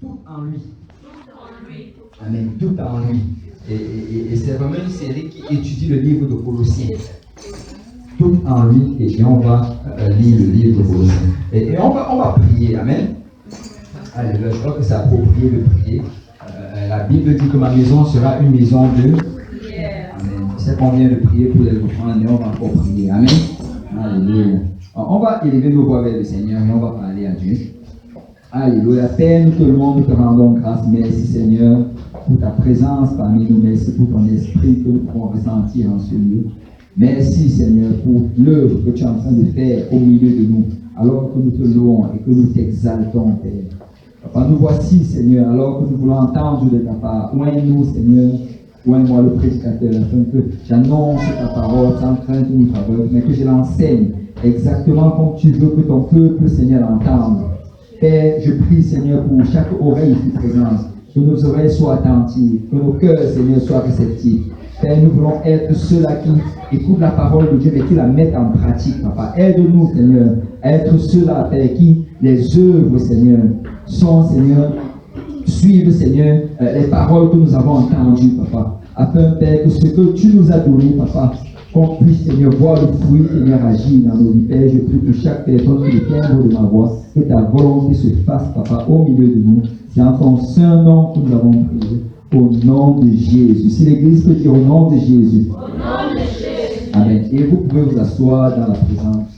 tout en lui. Amen, tout en lui. Et c'est vraiment une série qui étudie le livre de Colossiens. Tout en lui, et on va lire le livre de Colossiens. Et on va prier, amen. Alléluia, je crois que c'est approprié de prier. La Bible dit que ma maison sera une maison de... Amen. Je sais qu'on vient de prier pour les reprendre, mais on va encore prier, amen. Alléluia. On va élever nos voix vers le Seigneur et on va parler à Dieu. Alléluia. Père, nous tout le monde te rendons grâce. Merci Seigneur pour ta présence parmi nous. Merci pour ton esprit que nous pouvons ressentir en ce lieu. Merci Seigneur pour l'œuvre que tu es en train de faire au milieu de nous, alors que nous te louons et que nous t'exaltons, Père. Papa, nous voici Seigneur, alors que nous voulons entendre de ta part. Oins-nous Seigneur, oins-moi le prédicateur, afin que j'annonce ta parole sans crainte ni faveur, mais que je l'enseigne exactement comme tu veux que ton peuple Seigneur l'entende. Père, je prie Seigneur pour chaque oreille ici présente, que nos oreilles soient attentives, que nos cœurs Seigneur soient réceptifs. Père, nous voulons être ceux-là qui écoutent la parole de Dieu et qui la mettent en pratique, Papa. Aide-nous, Seigneur, à être ceux-là, Père, qui les œuvres, Seigneur, sont, Seigneur, suivent, Seigneur, les paroles que nous avons entendues, Papa. Afin, Père, que ce que tu nous as donné, Papa, qu'on puisse, Seigneur, voir le fruit, Seigneur, agir dans nos vies. Père, je prie pour chaque personne qui est le timbre de ma voix, que ta volonté se fasse, Papa, au milieu de nous. C'est en ton saint nom que nous avons prié. Au nom de Jésus. Si l'Église peut dire au nom de Jésus. Au nom de Jésus. Amen. Et vous pouvez vous asseoir dans la présence.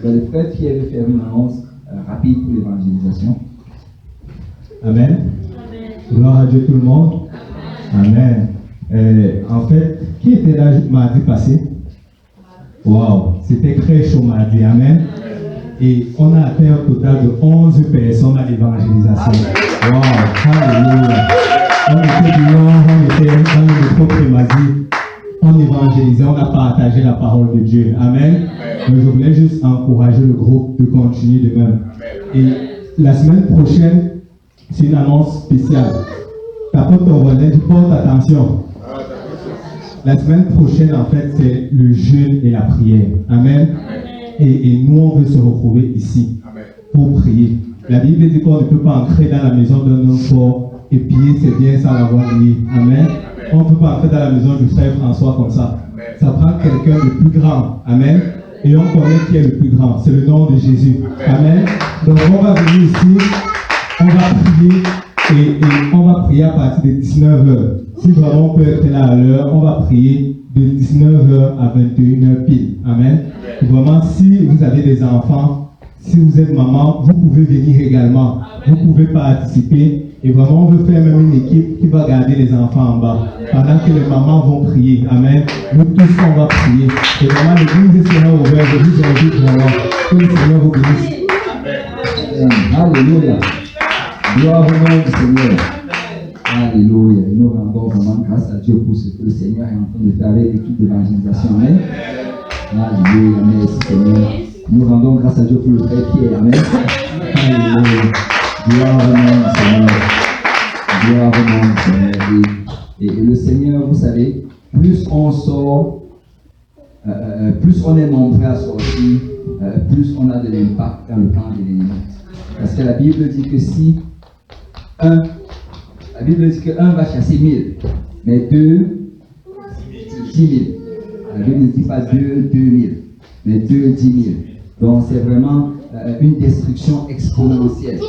Le frère Pierre veut faire une annonce rapide pour l'évangélisation. Amen. Gloire à Dieu tout le monde. Amen. En fait, qui était là mardi passé? Waouh, c'était très chaud mardi. Amen. Et on a atteint un total de 11 personnes à l'évangélisation. Waouh, alléluia. On était dehors, on était dans le propre Mazie. On évangélisait, on a partagé la parole de Dieu. Amen. Donc je voulais juste encourager le groupe de continuer de même. Et la semaine prochaine, c'est une annonce spéciale. Tapote ton volet, tu portes attention. La semaine prochaine, en fait, c'est le jeûne et la prière. Amen. Et nous, on veut se retrouver ici pour prier. La Bible dit qu'on ne peut pas entrer dans la maison d'un homme fort et piller ses biens sans l'avoir lié. Amen. On ne peut pas entrer dans la maison du frère François comme ça. Ça prend quelqu'un de plus grand. Amen. Et on connaît qui est le plus grand. C'est le nom de Jésus. Amen. Donc on va venir ici, on va prier et on va prier à partir de 19h. Si vraiment on peut être là à l'heure, on va prier de 19h à 21h pile. Amen. Et vraiment, si vous avez des enfants, si vous êtes maman, vous pouvez venir également. Vous pouvez participer. Et vraiment, on veut faire même une équipe qui va garder les enfants en bas. Pendant que les mamans vont prier. Amen. Nous tous, on va prier. Et vraiment, l'église sera ouverte. Je vous invite vraiment. Que le Seigneur vous bénisse. Amen. Alléluia. Gloire au nom du Seigneur. Alléluia. Et nous rendons vraiment grâce à Dieu pour ce que le Seigneur est en train de faire avec l'équipe d'évangélisation. Amen. Alléluia. Merci Seigneur. Nous rendons grâce à Dieu pour le frère Pierre. Amen. Alléluia. Gloire au nom du Seigneur. Gloire au nom du Seigneur. Et le Seigneur, vous savez, plus on sort, plus on est nombreux à sortir, plus on a de l'impact dans le camp de l'ennemi. Parce que la Bible dit que si la Bible dit que 1 va chasser 1000, mais 2, 10 000. La Bible ne dit pas 2, 2000, mais 2, 10 000. Donc c'est vraiment une destruction exponentielle.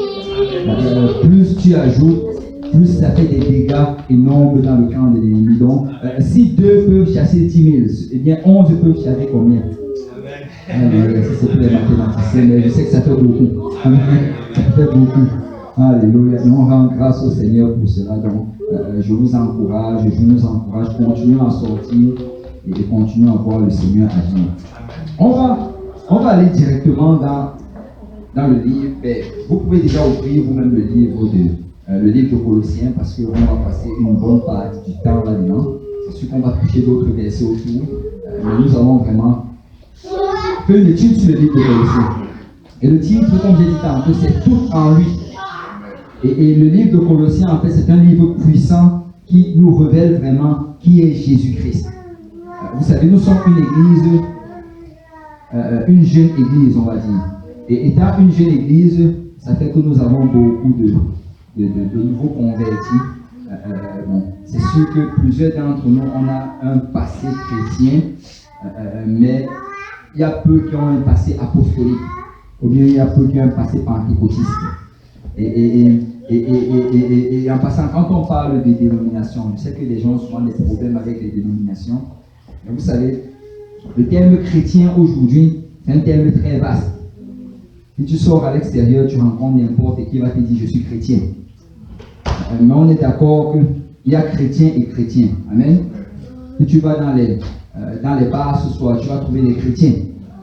Plus tu ajoutes, plus ça fait des dégâts énormes dans le camp de l'ennemi. Donc, si 2 peuvent chasser 10 000, eh bien 11 peuvent chasser combien? Ça c'est pour les mathématiciens, mais je sais que ça fait beaucoup. Amen. Ça fait beaucoup. Alléluia. Et on rend grâce au Seigneur pour cela. Donc, je vous encourage, je nous encourage, continuons à sortir et continuons à voir le Seigneur agir. On va aller directement dans le livre. Vous pouvez déjà ouvrir vous-même le livre de Colossiens parce qu'on va passer une bonne partie du temps là-dedans. C'est sûr qu'on va toucher d'autres versets autour, mais nous allons vraiment faire une étude sur le livre de Colossiens. Et le titre, comme j'ai dit tantôt, c'est Tout en lui. Et le livre de Colossiens, en fait, c'est un livre puissant qui nous révèle vraiment qui est Jésus-Christ. Vous savez, nous sommes une église une jeune église, on va dire. Et étant une jeune église, ça fait que nous avons beaucoup de nouveaux convertis. Bon, c'est sûr que plusieurs d'entre nous, on a un passé chrétien, mais il y a peu qui ont un passé apostolique, ou bien il y a peu qui ont un passé pentecôtiste. Et en passant, quand on parle des dénominations, je sais que les gens ont souvent des problèmes avec les dénominations, mais vous savez, le terme chrétien aujourd'hui, c'est un terme très vaste. Si tu sors à l'extérieur, tu rencontres n'importe qui va te dire je suis chrétien. Mais on est d'accord qu'il y a chrétien et chrétien. Amen. Si tu vas dans les bars ce soir, tu vas trouver des chrétiens.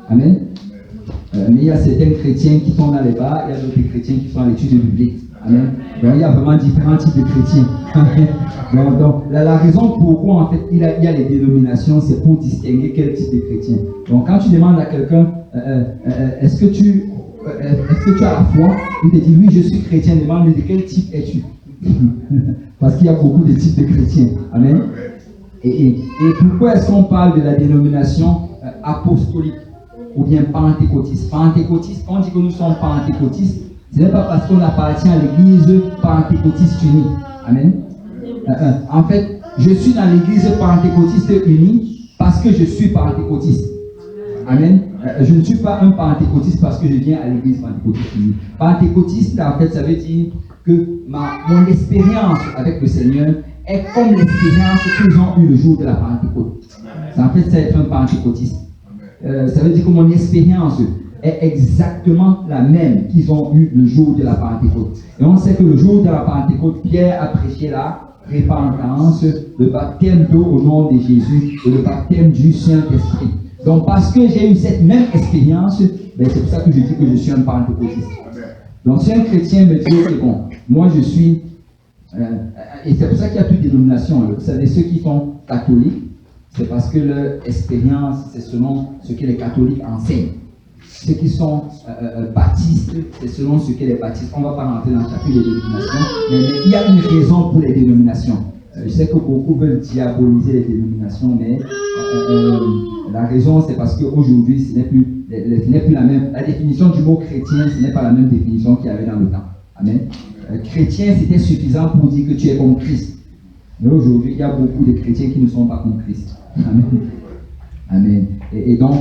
Amen. Mais il y a certains chrétiens qui sont dans les bars, il y a d'autres chrétiens qui sont à l'étude biblique. Amen. Donc, il y a vraiment différents types de chrétiens. Amen. Donc, la raison pourquoi en fait il y a les dénominations, c'est pour distinguer quel type de chrétien. Donc quand tu demandes à quelqu'un, est-ce que tu as la foi? Il te dit oui, je suis chrétien. Demande-lui de quel type es-tu? Parce qu'il y a beaucoup de types de chrétiens. Amen. Et pourquoi est-ce qu'on parle de la dénomination apostolique ou bien pentecôtiste? Pentecôtiste, quand on dit que nous sommes pentecôtistes, ce n'est pas parce qu'on appartient à l'église pentecôtiste unie. Amen. En fait, je suis dans l'église pentecôtiste unie parce que je suis pentecôtiste. Amen. Je ne suis pas un pentecôtiste parce que je viens à l'église pentecôtiste unie. Pentecôtiste, en fait, ça veut dire que mon expérience avec le Seigneur est comme l'expérience qu'ils ont eue le jour de la Pentecôte. En fait, c'est être un pentecôtiste. Ça veut dire que mon expérience est exactement la même qu'ils ont eue le jour de la Pentecôte. Et on sait que le jour de la Pentecôte, Pierre a prêché la repentance, le baptême d'eau au nom de Jésus et le baptême du Saint-Esprit. Donc, parce que j'ai eu cette même expérience, ben, c'est pour ça que je dis que je suis un pentecôtiste. Donc, si un chrétien me dit que bon, moi je suis, et c'est pour ça qu'il y a plus de dénominations. Vous savez, ceux qui sont catholiques, c'est parce que leur expérience, c'est selon ce que les catholiques enseignent. Ceux qui sont baptistes, c'est selon ce que les baptistes. On ne va pas rentrer dans chacune des dénominations, mais il y a une raison pour les dénominations. Je sais que beaucoup veulent diaboliser les dénominations, mais la raison, c'est parce qu'aujourd'hui, ce n'est plus la même. La définition du mot chrétien, ce n'est pas la même définition qu'il y avait dans le temps. Amen. Chrétien, c'était suffisant pour dire que tu es comme Christ. Mais aujourd'hui, il y a beaucoup de chrétiens qui ne sont pas comme Christ. Amen. Amen. Et donc,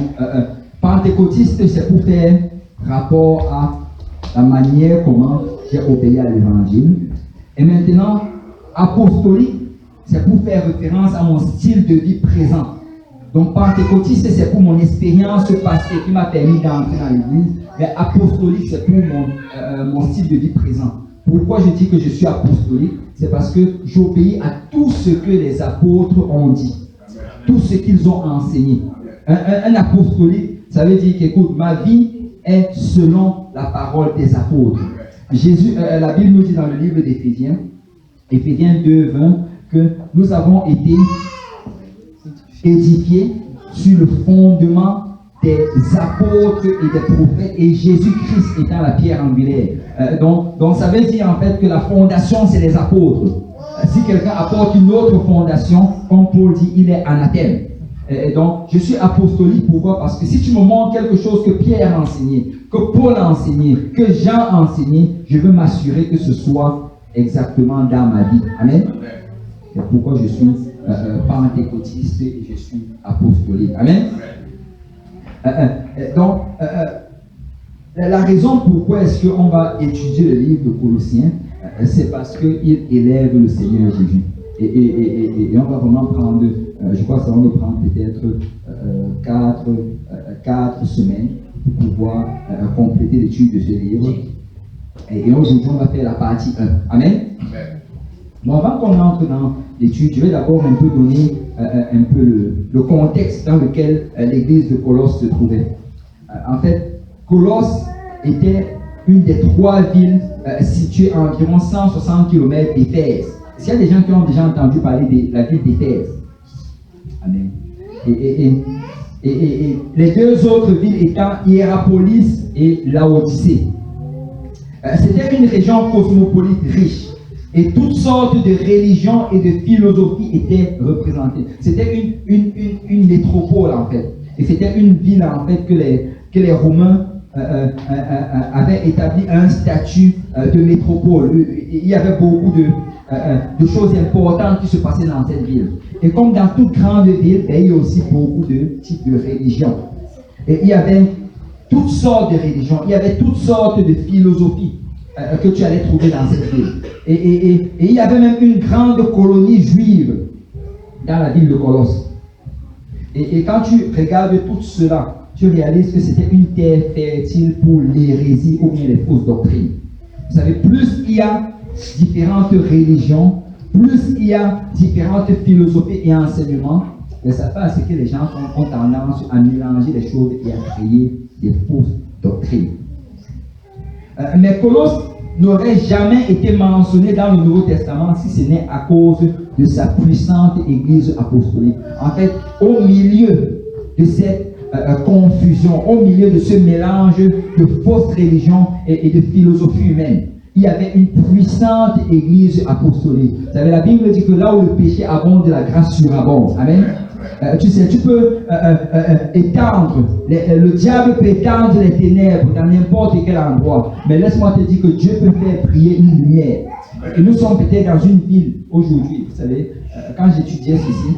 pentecôtiste, c'est pour faire rapport à la manière comment j'ai obéi à l'évangile. Et maintenant, apostolique, c'est pour faire référence à mon style de vie présent. Donc, pentecôtiste, c'est pour mon expérience passée qui m'a permis d'entrer dans l'église. Mais apostolique, c'est pour mon style de vie présent. Pourquoi je dis que je suis apostolique? C'est parce que j'obéis à tout ce que les apôtres ont dit, tout ce qu'ils ont enseigné. Un apostolique, ça veut dire qu'écoute, ma vie est selon la parole des apôtres. Jésus, la Bible nous dit dans le livre d'Éphésiens, Éphésiens 2, 20, que nous avons été édifiés sur le fondement des apôtres et des prophètes et Jésus-Christ étant la pierre angulaire. Donc ça veut dire en fait que la fondation c'est les apôtres. Si quelqu'un apporte une autre fondation, comme Paul dit, il est anathème. Et donc je suis apostolique, pourquoi? Parce que si tu me montres quelque chose que Pierre a enseigné, que Paul a enseigné, que Jean a enseigné, je veux m'assurer que ce soit exactement dans ma vie. Amen. C'est pourquoi je suis pentecôtiste et je suis apostolique. Amen. Donc, la raison pourquoi est-ce qu'on va étudier le livre de Colossiens, c'est parce qu'il élève le Seigneur Jésus. Et on va vraiment prendre, je crois que ça va nous prendre peut-être 4 semaines pour pouvoir compléter l'étude de ce livre. Et aujourd'hui, on va faire la partie 1. Amen. Donc, avant qu'on entre dans l'étude, je vais d'abord un peu donner un peu le contexte dans lequel l'église de Colosse se trouvait. En fait, Colosse était une des 3 villes situées à environ 160 km d'Éphèse. S'il y a des gens qui ont déjà entendu parler de la ville d'Éphèse. Amen. Et les 2 autres villes étant Hiérapolis et Laodicée. C'était une région cosmopolite riche. Et toutes sortes de religions et de philosophies étaient représentées. C'était une métropole en fait. Et c'était une ville en fait que les Romains avaient établi un statut de métropole. Il y avait beaucoup de choses importantes qui se passaient dans cette ville. Et comme dans toute grande ville, il y a aussi beaucoup de types de religions. Et il y avait toutes sortes de religions, il y avait toutes sortes de philosophies que tu allais trouver dans cette ville. Et il y avait même une grande colonie juive dans la ville de Colosse. Et quand tu regardes tout cela, tu réalises que c'était une terre fertile pour l'hérésie ou bien les fausses doctrines. Vous savez, plus il y a différentes religions, plus il y a différentes philosophies et enseignements, mais ça fait à ce que les gens ont tendance à mélanger les choses et à créer des fausses doctrines. Mais Colosse n'aurait jamais été mentionné dans le Nouveau Testament si ce n'est à cause de sa puissante église apostolique. En fait, au milieu de cette confusion, au milieu de ce mélange de fausses religions et de philosophie humaine, il y avait une puissante église apostolique. Vous savez, la Bible dit que là où le péché abonde, la grâce surabonde. Amen. Tu sais, tu peux étendre, le diable peut étendre les ténèbres dans n'importe quel endroit. Mais laisse-moi te dire que Dieu peut faire briller une lumière. Et nous sommes peut-être dans une ville aujourd'hui. Vous savez, quand j'étudiais ceci,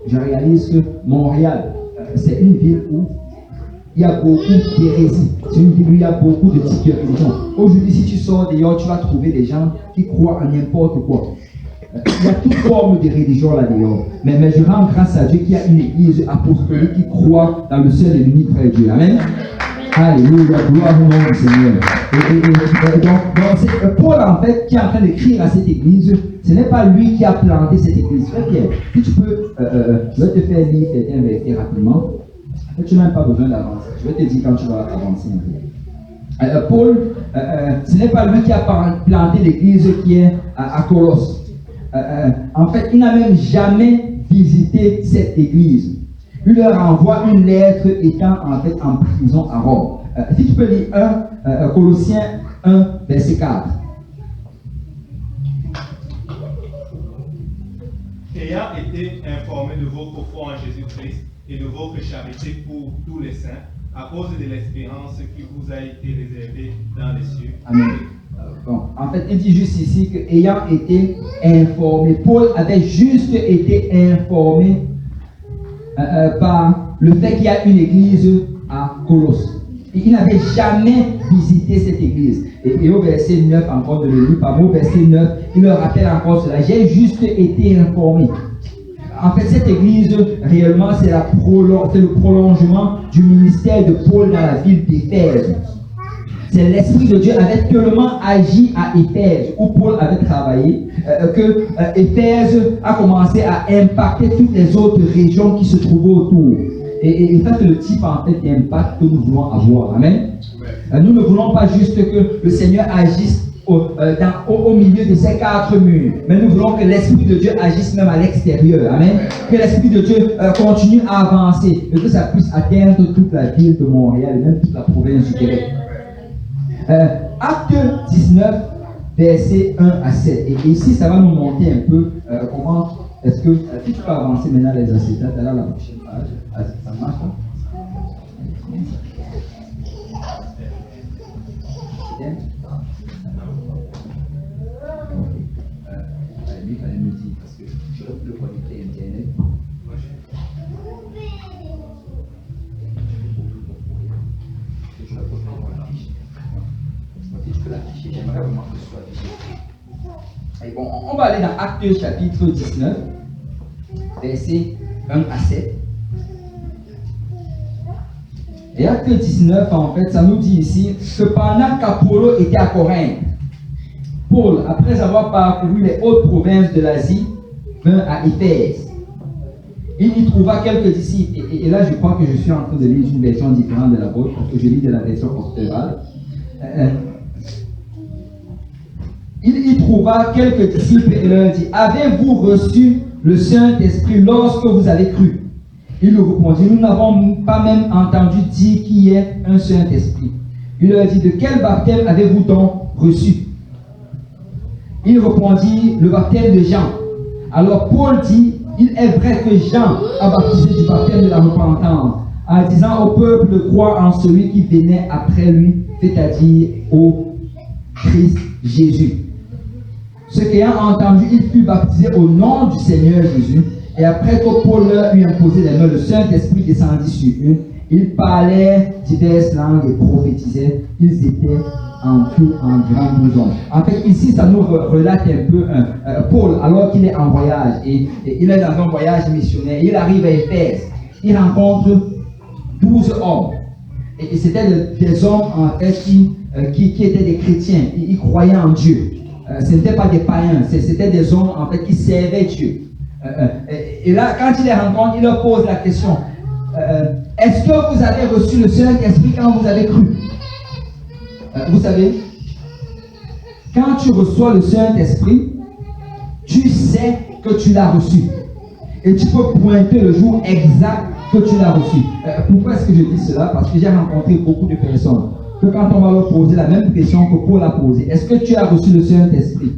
je réalise que Montréal, c'est une ville où il y a beaucoup d'hérésie. C'est une ville où il y a beaucoup de types de religions. Aujourd'hui, si tu sors dehors, tu vas trouver des gens qui croient en n'importe quoi. Il y a toute forme de religion là-dehors. Mais je rends grâce à Dieu qu'il y a une église apostolique qui croit dans le seul et l'unique frère Dieu. Amen. Alléluia, gloire au nom du Seigneur. Donc c'est Paul, en fait, qui est en train d'écrire à cette église. Ce n'est pas lui qui a planté cette église. Très bien. Si tu peux, je vais te faire lire certains versets rapidement. Tu n'as même pas besoin d'avancer. Je vais te dire quand tu vas avancer un peu. Paul, ce n'est pas lui qui a planté l'église qui est à Colosse. En fait, il n'a même jamais visité cette église. Il leur envoie une lettre étant en fait en prison à Rome. Si tu peux lire Colossiens 1, verset 4. Ayant été informé de votre foi en Jésus-Christ et de votre charité pour tous les saints, à cause de l'espérance qui vous a été réservée dans les cieux. Amen. Bon, en fait, il dit juste ici qu'ayant été informé, Paul avait juste été informé par le fait qu'il y a une église à Colosse. Et il n'avait jamais visité cette église. Et au verset 9, encore de le lire par moi, au verset 9, il leur rappelle encore cela. J'ai juste été informé. En fait, cette église, réellement, c'est le prolongement du ministère de Paul dans la ville d'Éphèse. C'est l'Esprit de Dieu avait tellement agi à Éphèse, où Paul avait travaillé, que Éphèse a commencé à impacter toutes les autres régions qui se trouvaient autour. Et ça, c'est le type en fait d'impact que nous voulons avoir. Amen. Nous ne voulons pas juste que le Seigneur agisse au milieu de ces quatre murs, mais nous voulons que l'Esprit de Dieu agisse même à l'extérieur. Amen. Que l'Esprit de Dieu continue à avancer et que ça puisse atteindre toute la ville de Montréal et même toute la province du Québec. Acte 19, versets 1 à 7. Et ici, ça va nous montrer un peu comment est-ce que... si tu peux avancer maintenant les acétates, là, la prochaine page. Ça marche, hein? Il fallait me dire parce que je vais le connecter à Internet. Je peux l'afficher, j'aimerais vraiment que ce soit affiché. Et bon, on va aller dans Actes chapitre 19, versets 1 à 7. Et Acte 19, en fait, ça nous dit ici que pendant qu'Apollo était à Corinthe, Paul, après avoir parcouru les hautes provinces de l'Asie, vint à Éphèse. Il y trouva quelques disciples. Et là, je crois que je suis en train de lire une version différente de la vôtre, parce que je lis de la version orale. Il y trouva quelques disciples et leur dit: avez-vous reçu le Saint-Esprit lorsque vous avez cru? Il leur répondit: nous n'avons pas même entendu dire qu'il y ait un Saint-Esprit. Il leur dit: de quel baptême avez-vous donc reçu? Il répondit: le baptême de Jean. Alors Paul dit: il est vrai que Jean a baptisé du baptême de la repentance. en disant au peuple de croire en celui qui venait après lui, c'est-à-dire au Christ Jésus. Ce qu'ayant entendu, il fut baptisé au nom du Seigneur Jésus. Et après que Paul lui imposait les mains, le Saint-Esprit descendit sur eux. Ils parlaient diverses langues et prophétisaient. Ils étaient en tout en grand nombre. En fait, ici, ça nous relate un peu Paul, alors qu'il est en voyage. Et il est dans un voyage missionnaire. Il arrive à Éphèse. Il rencontre 12 hommes. Et c'était des hommes, en fait, qui étaient des chrétiens. Ils croyaient en Dieu. Ce n'étaient pas des païens. C'était des hommes, en fait, qui servaient Dieu. Et là, quand il les rencontre, il leur pose la question. Est-ce que vous avez reçu le Saint-Esprit quand vous avez cru? Vous savez, quand tu reçois le Saint-Esprit, tu sais que tu l'as reçu. Et tu peux pointer le jour exact que tu l'as reçu. Pourquoi est-ce que je dis cela? Parce que j'ai rencontré beaucoup de personnes que quand on va leur poser la même question que Paul a posée, est-ce que tu as reçu le Saint-Esprit?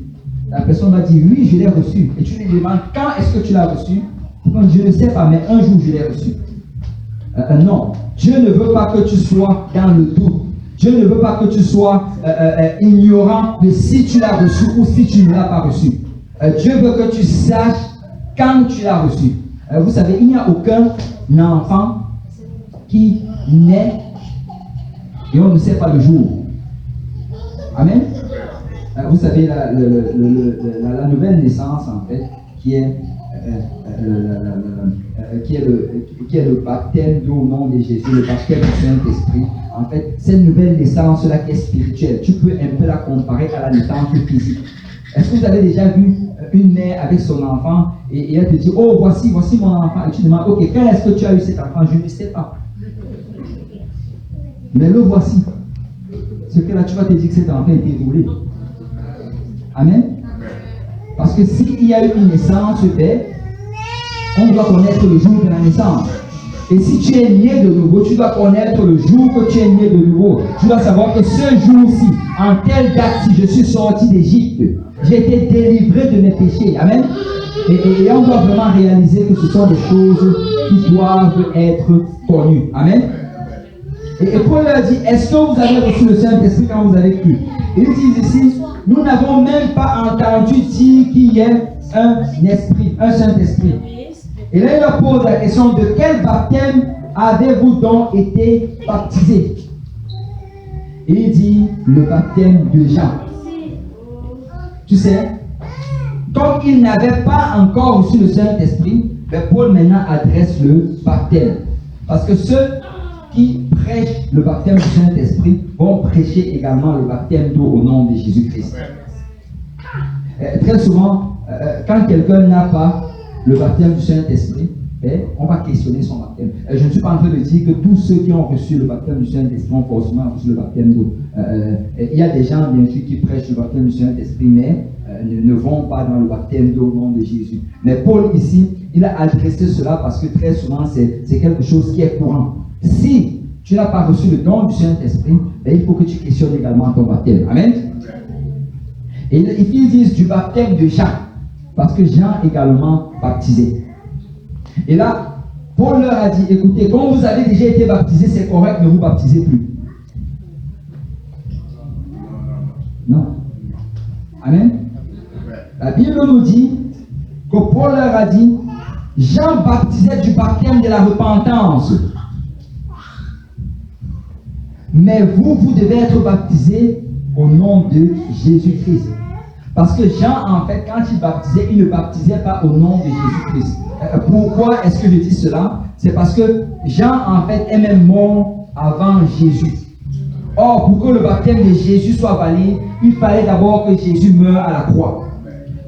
La personne va dire, oui, je l'ai reçu. Et tu lui demandes, quand est-ce que tu l'as reçu? Donc, je ne sais pas, mais un jour, je l'ai reçu. Non, Dieu ne veut pas que tu sois dans le doute. Dieu ne veut pas que tu sois ignorant de si tu l'as reçu ou si tu ne l'as pas reçu. Dieu veut que tu saches quand tu l'as reçu. Vous savez, il n'y a aucun enfant qui naît et on ne sait pas le jour. Amen. Vous savez, la nouvelle naissance, en fait, qui est le baptême au nom de Jésus, le baptême du Saint-Esprit. En fait, cette nouvelle naissance-là qui est spirituelle, tu peux un peu la comparer à la naissance physique. Est-ce que vous avez déjà vu une mère avec son enfant et elle te dit, oh, voici mon enfant. Et tu demandes, ok, quand est-ce que tu as eu cet enfant? Je ne sais pas. Mais le voici. Ce que là, tu vas te dire que cet enfant est déroulé. Amen. Parce que s'il y a eu une naissance, on doit connaître le jour de la naissance. Et si tu es né de nouveau, tu dois connaître le jour que tu es né de nouveau. Tu dois savoir que ce jour-ci, en telle date, si je suis sorti d'Égypte, j'ai été délivré de mes péchés. Amen. Et on doit vraiment réaliser que ce sont des choses qui doivent être connues. Amen. Et Paul leur dit, est-ce que vous avez reçu le Saint-Esprit quand vous avez cru? Ils disent ici, nous n'avons même pas entendu dire qu'il y ait un esprit, un Saint-Esprit. Et là, il leur pose la question, de quel baptême avez-vous donc été baptisés? Et il dit, le baptême de Jean. Tu sais, comme il n'avait pas encore reçu le Saint-Esprit, Paul maintenant adresse le baptême. Parce que ceux qui prêchent le baptême du Saint-Esprit vont prêcher également le baptême d'eau au nom de Jésus-Christ. Très souvent, quand quelqu'un n'a pas le baptême du Saint-Esprit, on va questionner son baptême. Je ne suis pas en train de dire que tous ceux qui ont reçu le baptême du Saint-Esprit ont forcément reçu le baptême d'eau. Il y a des gens, bien sûr, qui prêchent le baptême du Saint-Esprit, mais ne vont pas dans le baptême d'eau au nom de Jésus. Mais Paul, ici, il a adressé cela parce que très souvent, c'est quelque chose qui est courant. Si tu n'as pas reçu le don du Saint-Esprit, il faut que tu questionnes également ton baptême. Amen. Et ils disent du baptême de Jean, parce que Jean également baptisé. Et là, Paul leur a dit, écoutez, quand vous avez déjà été baptisé, c'est correct, ne vous baptisez plus. Non. Amen. La Bible nous dit que Paul leur a dit, Jean baptisait du baptême de la repentance. Mais vous devez être baptisés au nom de Jésus-Christ. Parce que Jean, en fait, quand il baptisait, il ne baptisait pas au nom de Jésus-Christ. Pourquoi est-ce que je dis cela? C'est parce que Jean, en fait, est même mort avant Jésus. Or, pour que le baptême de Jésus soit valide, il fallait d'abord que Jésus meure à la croix.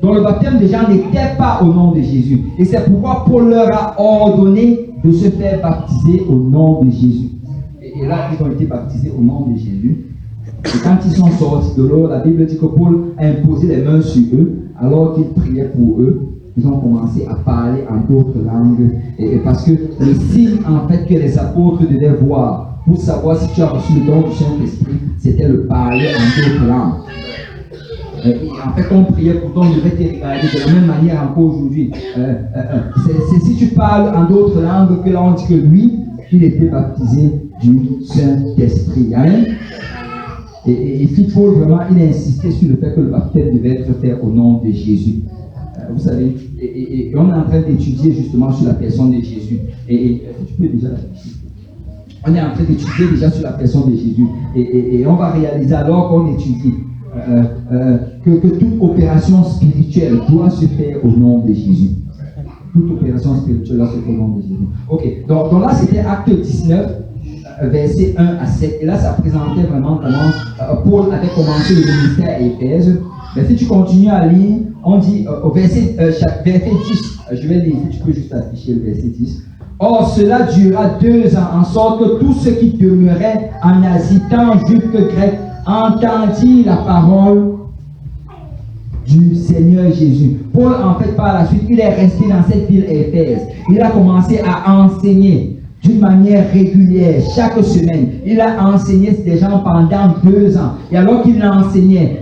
Donc, le baptême de Jean n'était pas au nom de Jésus. Et c'est pourquoi Paul leur a ordonné de se faire baptiser au nom de Jésus. Et là, ils ont été baptisés au nom de Jésus. Et quand ils sont sortis de l'eau, la Bible dit que Paul a imposé les mains sur eux, alors qu'il priait pour eux. Ils ont commencé à parler en d'autres langues. Et parce que le signe, en fait, que les apôtres devaient voir pour savoir si tu as reçu le don du Saint-Esprit, c'était le parler en d'autres langues. Et en fait, on priait pour toi, on devait te regarder de la même manière encore aujourd'hui. C'est si tu parles en d'autres langues que là, on dit que lui, il était baptisé du Saint-Esprit. Amen. Et Paul, vraiment, il a insisté sur le fait que le baptême devait être fait au nom de Jésus. Vous savez, et on est en train d'étudier justement sur la personne de Jésus. Et tu peux déjà on est en train d'étudier déjà sur la personne de Jésus. Et on va réaliser alors qu'on étudie que toute opération spirituelle doit se faire au nom de Jésus. Toute opération spirituelle doit se faire au nom de Jésus. Ok, donc là c'était acte 19. Versets 1 à 7. Et là, ça présentait vraiment comment Paul avait commencé le ministère à Éphèse. Mais si tu continues à lire, on dit au verset 10, je vais lire, tu peux juste afficher le verset 10. Or, cela dura 2 ans, en sorte que tous ceux qui demeuraient en Asie, tant juifs que grecs, entendirent la parole du Seigneur Jésus. Paul, en fait, par la suite, il est resté dans cette ville Éphèse. Il a commencé à enseigner d'une manière régulière, chaque semaine. Il a enseigné des gens pendant 2 ans. Et alors qu'il enseignait,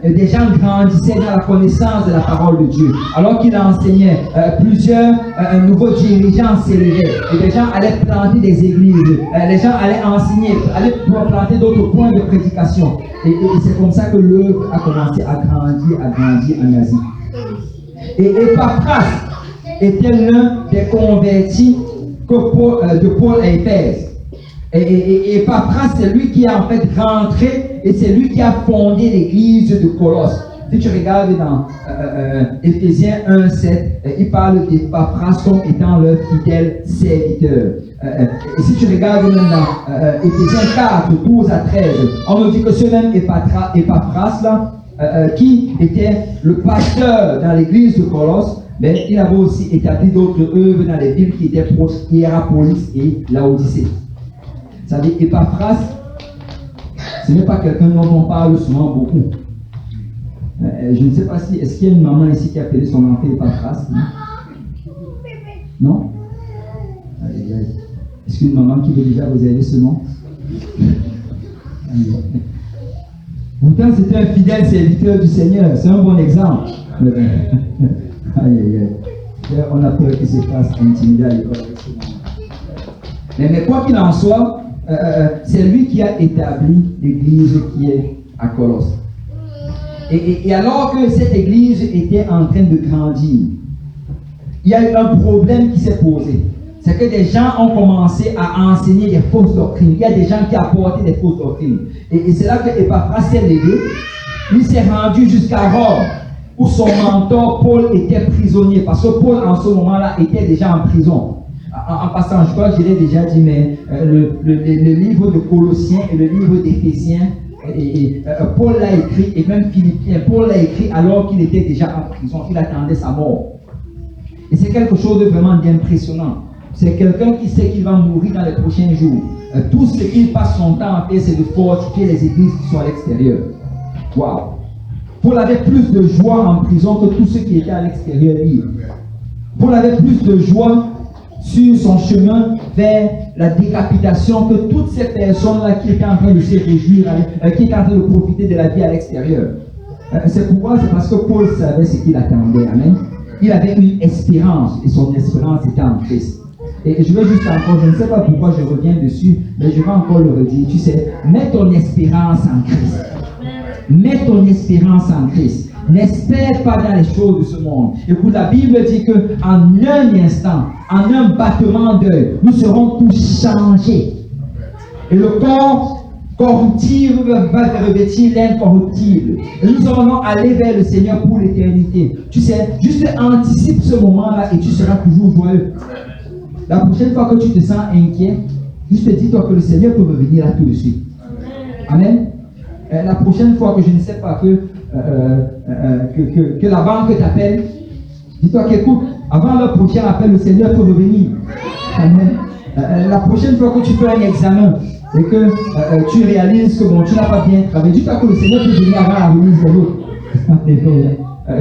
des gens grandissaient dans la connaissance de la parole de Dieu. Alors qu'il enseignait, plusieurs nouveaux dirigeants s'élevaient. Et des gens allaient planter des églises. Les gens allaient enseigner, allaient planter d'autres points de prédication. Et c'est comme ça que l'œuvre a commencé à grandir en Asie. Et Epaphras était l'un des convertis de Paul à Éphèse. Et Epaphras, c'est lui qui est en fait rentré et c'est lui qui a fondé l'église de Colosse. Si tu regardes dans Éphésiens 1:7, il parle d'Epaphras comme étant leur fidèle serviteur. Et si tu regardes même dans Éphésiens 4:12-13, on nous dit que ce même Epaphras là, qui était le pasteur dans l'église de Colosse, mais il avait aussi établi d'autres œuvres dans les villes qui étaient proches, Hiérapolis et Laodicée. Vous savez, Epaphras, ce n'est pas quelqu'un dont on parle souvent beaucoup. Je ne sais pas si, est-ce qu'il y a une maman ici qui a appelé son enfant Epaphras? Non? Est-ce qu'une maman qui veut déjà vous aider ce nom? Pourtant, c'était un fidèle serviteur du Seigneur. C'est un bon exemple. Aïe, aïe, aïe. On a peur qu'il se fasse intimider à l'école. Mais quoi qu'il en soit, c'est lui qui a établi l'église qui est à Colosse. Et alors que cette église était en train de grandir, il y a eu un problème qui s'est posé. C'est que des gens ont commencé à enseigner des fausses doctrines. Il y a des gens qui apportaient des fausses doctrines. Et c'est là que Epaphras s'est levé. Il s'est rendu jusqu'à Rome, où son mentor Paul était prisonnier, parce que Paul en ce moment-là était déjà en prison. En passant, je crois que je l'ai déjà dit, mais le livre de Colossiens et le livre d'Éphésiens, Paul l'a écrit, et même Philippiens, Paul l'a écrit alors qu'il était déjà en prison, il attendait sa mort. Et c'est quelque chose de vraiment d'impressionnant. C'est quelqu'un qui sait qu'il va mourir dans les prochains jours. Tout ce qu'il passe son temps à faire, c'est de fortifier les églises qui sont à l'extérieur. Waouh! Paul avait plus de joie en prison que tous ceux qui étaient à l'extérieur libre. Paul avait plus de joie sur son chemin vers la décapitation que toutes ces personnes-là qui étaient en train de se réjouir, qui étaient en train de profiter de la vie à l'extérieur. C'est pourquoi? C'est parce que Paul savait ce qu'il attendait. Amen. Il avait une espérance et son espérance était en Christ. Et je veux juste encore, je ne sais pas pourquoi je reviens dessus, mais je vais encore le redire. Tu sais, mets ton espérance en Christ. Mets ton espérance en Christ. N'espère pas dans les choses de ce monde. Écoute, la Bible dit qu'en un instant, en un battement d'œil, nous serons tous changés. Et le corps corruptible va revêtir l'incorruptible. Et nous allons aller vers le Seigneur pour l'éternité. Tu sais, juste anticipe ce moment-là et tu seras toujours joyeux. La prochaine fois que tu te sens inquiet, juste dis-toi que le Seigneur peut revenir là tout de suite. Amen. La prochaine fois que je ne sais pas que la banque t'appelle, dis-toi qu'écoute, avant le prochain appel, le Seigneur peut revenir. Amen. La prochaine fois que tu fais un examen et que tu réalises que bon, tu n'as pas bien travaillé, dis-toi que le Seigneur peut venir avant la remise de l'autre.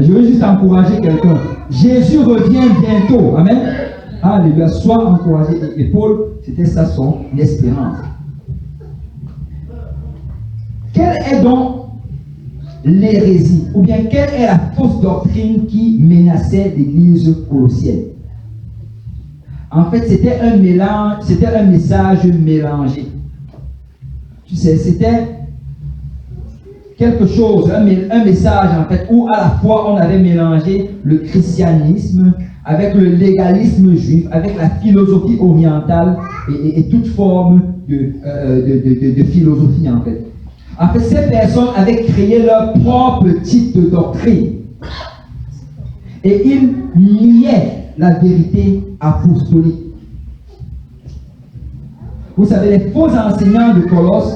Je veux juste encourager quelqu'un. Jésus revient bientôt. Amen. Alléluia. Sois encouragé. Et Paul, c'était ça son espérance. Quelle est donc l'hérésie, ou bien quelle est la fausse doctrine qui menaçait l'église colossienne? En fait, c'était un mélange, c'était un message mélangé. Tu sais, c'était quelque chose, un message en fait, où à la fois on avait mélangé le christianisme avec le légalisme juif, avec la philosophie orientale et toute forme de philosophie en fait. En fait, ces personnes avaient créé leur propre type de doctrine. Et ils niaient la vérité apostolique. Vous savez, les faux enseignants de Colosse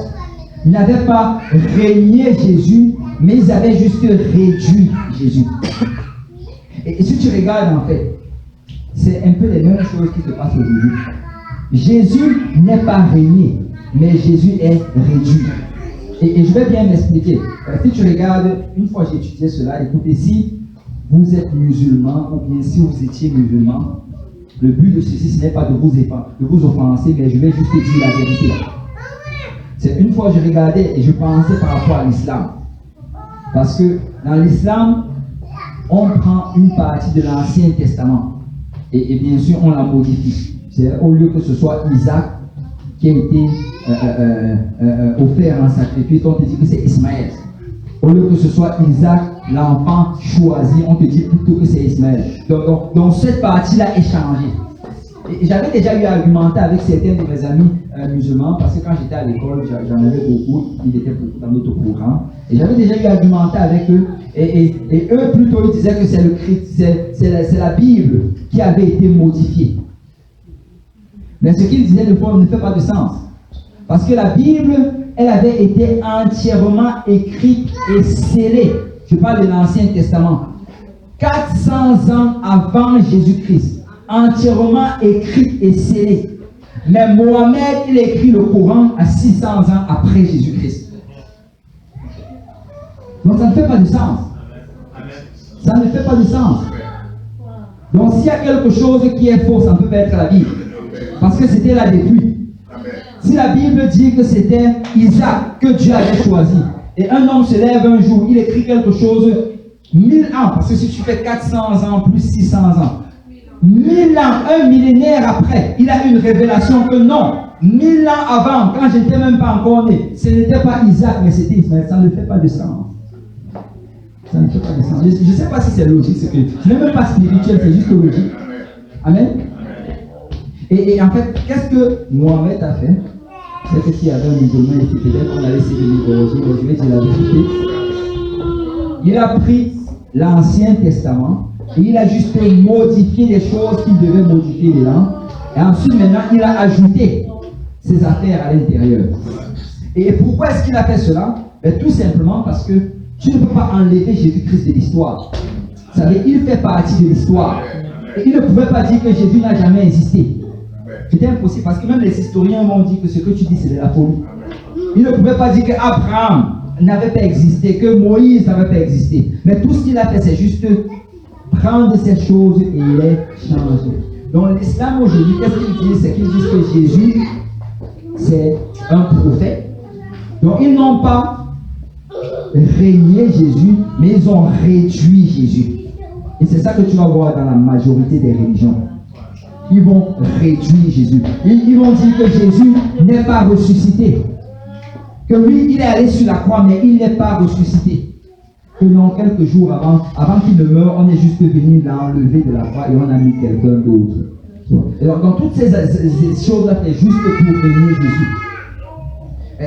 n'avaient pas régné Jésus, mais ils avaient juste réduit Jésus. Et si tu regardes en fait, c'est un peu les mêmes choses qui se passent aujourd'hui. Jésus n'est pas régné, mais Jésus est réduit. Et je vais bien m'expliquer. Si tu regardes, une fois j'ai étudié cela, écoutez, si vous êtes musulman, ou bien si vous étiez musulman, le but de ceci, ce n'est pas de vous offenser, mais je vais juste dire la vérité. C'est une fois je regardais et je pensais par rapport à l'islam. Parce que dans l'islam, on prend une partie de l'Ancien Testament. Et bien sûr, on la modifie. C'est au lieu que ce soit Isaac qui a été offert en sacrifice, on te dit que c'est Ismaël. Au lieu que ce soit Isaac, l'enfant choisi, on te dit plutôt que c'est Ismaël. Donc cette partie-là est changée. Et j'avais déjà eu à argumenter avec certains de mes amis musulmans, parce que quand j'étais à l'école, j'en avais beaucoup, ils étaient beaucoup dans notre programme. Et j'avais déjà eu à argumenter avec eux, et eux plutôt ils disaient que c'est la Bible qui avait été modifiée. Mais ce qu'ils disaient ne fait pas de sens. Parce que la Bible, elle avait été entièrement écrite et scellée. Je parle de l'Ancien Testament. 400 ans avant Jésus-Christ. Entièrement écrite et scellée. Mais Mohamed, il a écrit le Coran à 600 ans après Jésus-Christ. Donc ça ne fait pas de sens. Ça ne fait pas de sens. Donc s'il y a quelque chose qui est faux, ça ne peut pas être la Bible. Parce que c'était là depuis. Si la Bible dit que c'était Isaac que Dieu avait choisi, et un homme se lève un jour, il écrit quelque chose 1000 ans, parce que si tu fais 400 ans plus 600 ans, 1000 ans, un millénaire après, il a une révélation que non, 1000 ans avant, quand je n'étais même pas encore né, ce n'était pas Isaac, mais c'était Ismaël. Ça ne fait pas de sens. Ça ne fait pas de sens. Je ne sais pas si c'est logique, ce n'est même pas spirituel, c'est juste logique. Amen. Et en fait, qu'est-ce que Mohamed a fait? C'est que s'il y avait un musulman qui était là, on allait essayer de l'égorger, mais je vais dire la vérité. Il a pris l'Ancien Testament et il a juste modifié les choses qu'il devait modifier dedans. Et ensuite, maintenant, il a ajouté ses affaires à l'intérieur. Et pourquoi est-ce qu'il a fait cela? Tout simplement parce que tu ne peux pas enlever Jésus-Christ de l'histoire. Vous savez, il fait partie de l'histoire. Et il ne pouvait pas dire que Jésus n'a jamais existé. C'était impossible parce que même les historiens vont dire que ce que tu dis c'est de la folie. Il ne pouvait pas dire qu'Abraham n'avait pas existé, que Moïse n'avait pas existé. Mais tout ce qu'il a fait, c'est juste prendre ces choses et les changer. Donc l'islam aujourd'hui, qu'est-ce qu'ils disent? C'est qu'ils disent que Jésus, c'est un prophète. Donc ils n'ont pas régné Jésus, mais ils ont réduit Jésus. Et c'est ça que tu vas voir dans la majorité des religions. Ils vont réduire Jésus. Ils vont dire que Jésus n'est pas ressuscité. Que lui, il est allé sur la croix, mais il n'est pas ressuscité. Que non, quelques jours avant qu'il ne meure, on est juste venu l'enlever de la croix et on a mis quelqu'un d'autre. Alors, dans toutes ces choses-là, c'est juste pour régner Jésus.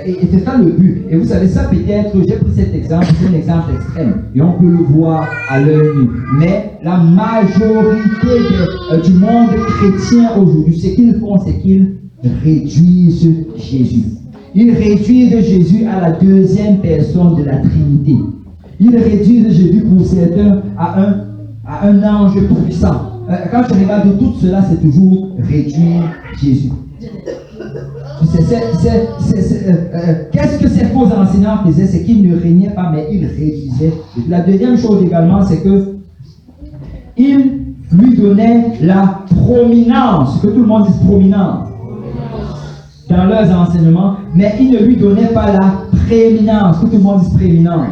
Et c'est ça le but. Et vous savez, ça peut-être, j'ai pris cet exemple, c'est un exemple extrême. Et on peut le voir à l'œil nu. Mais la majorité du monde chrétien aujourd'hui, ce qu'ils font, c'est qu'ils réduisent Jésus. Ils réduisent Jésus à la deuxième personne de la Trinité. Ils réduisent Jésus pour certains à un ange puissant. Quand tu regardes tout cela, c'est toujours réduire Jésus. Qu'est-ce que ces faux enseignants faisaient? C'est qu'ils ne régnaient pas, mais ils réduisaient. La deuxième chose également, c'est que ils lui donnaient la prominence, que tout le monde dise prominence, dans leurs enseignements, mais ils ne lui donnaient pas la prééminence, que tout le monde dise prééminence.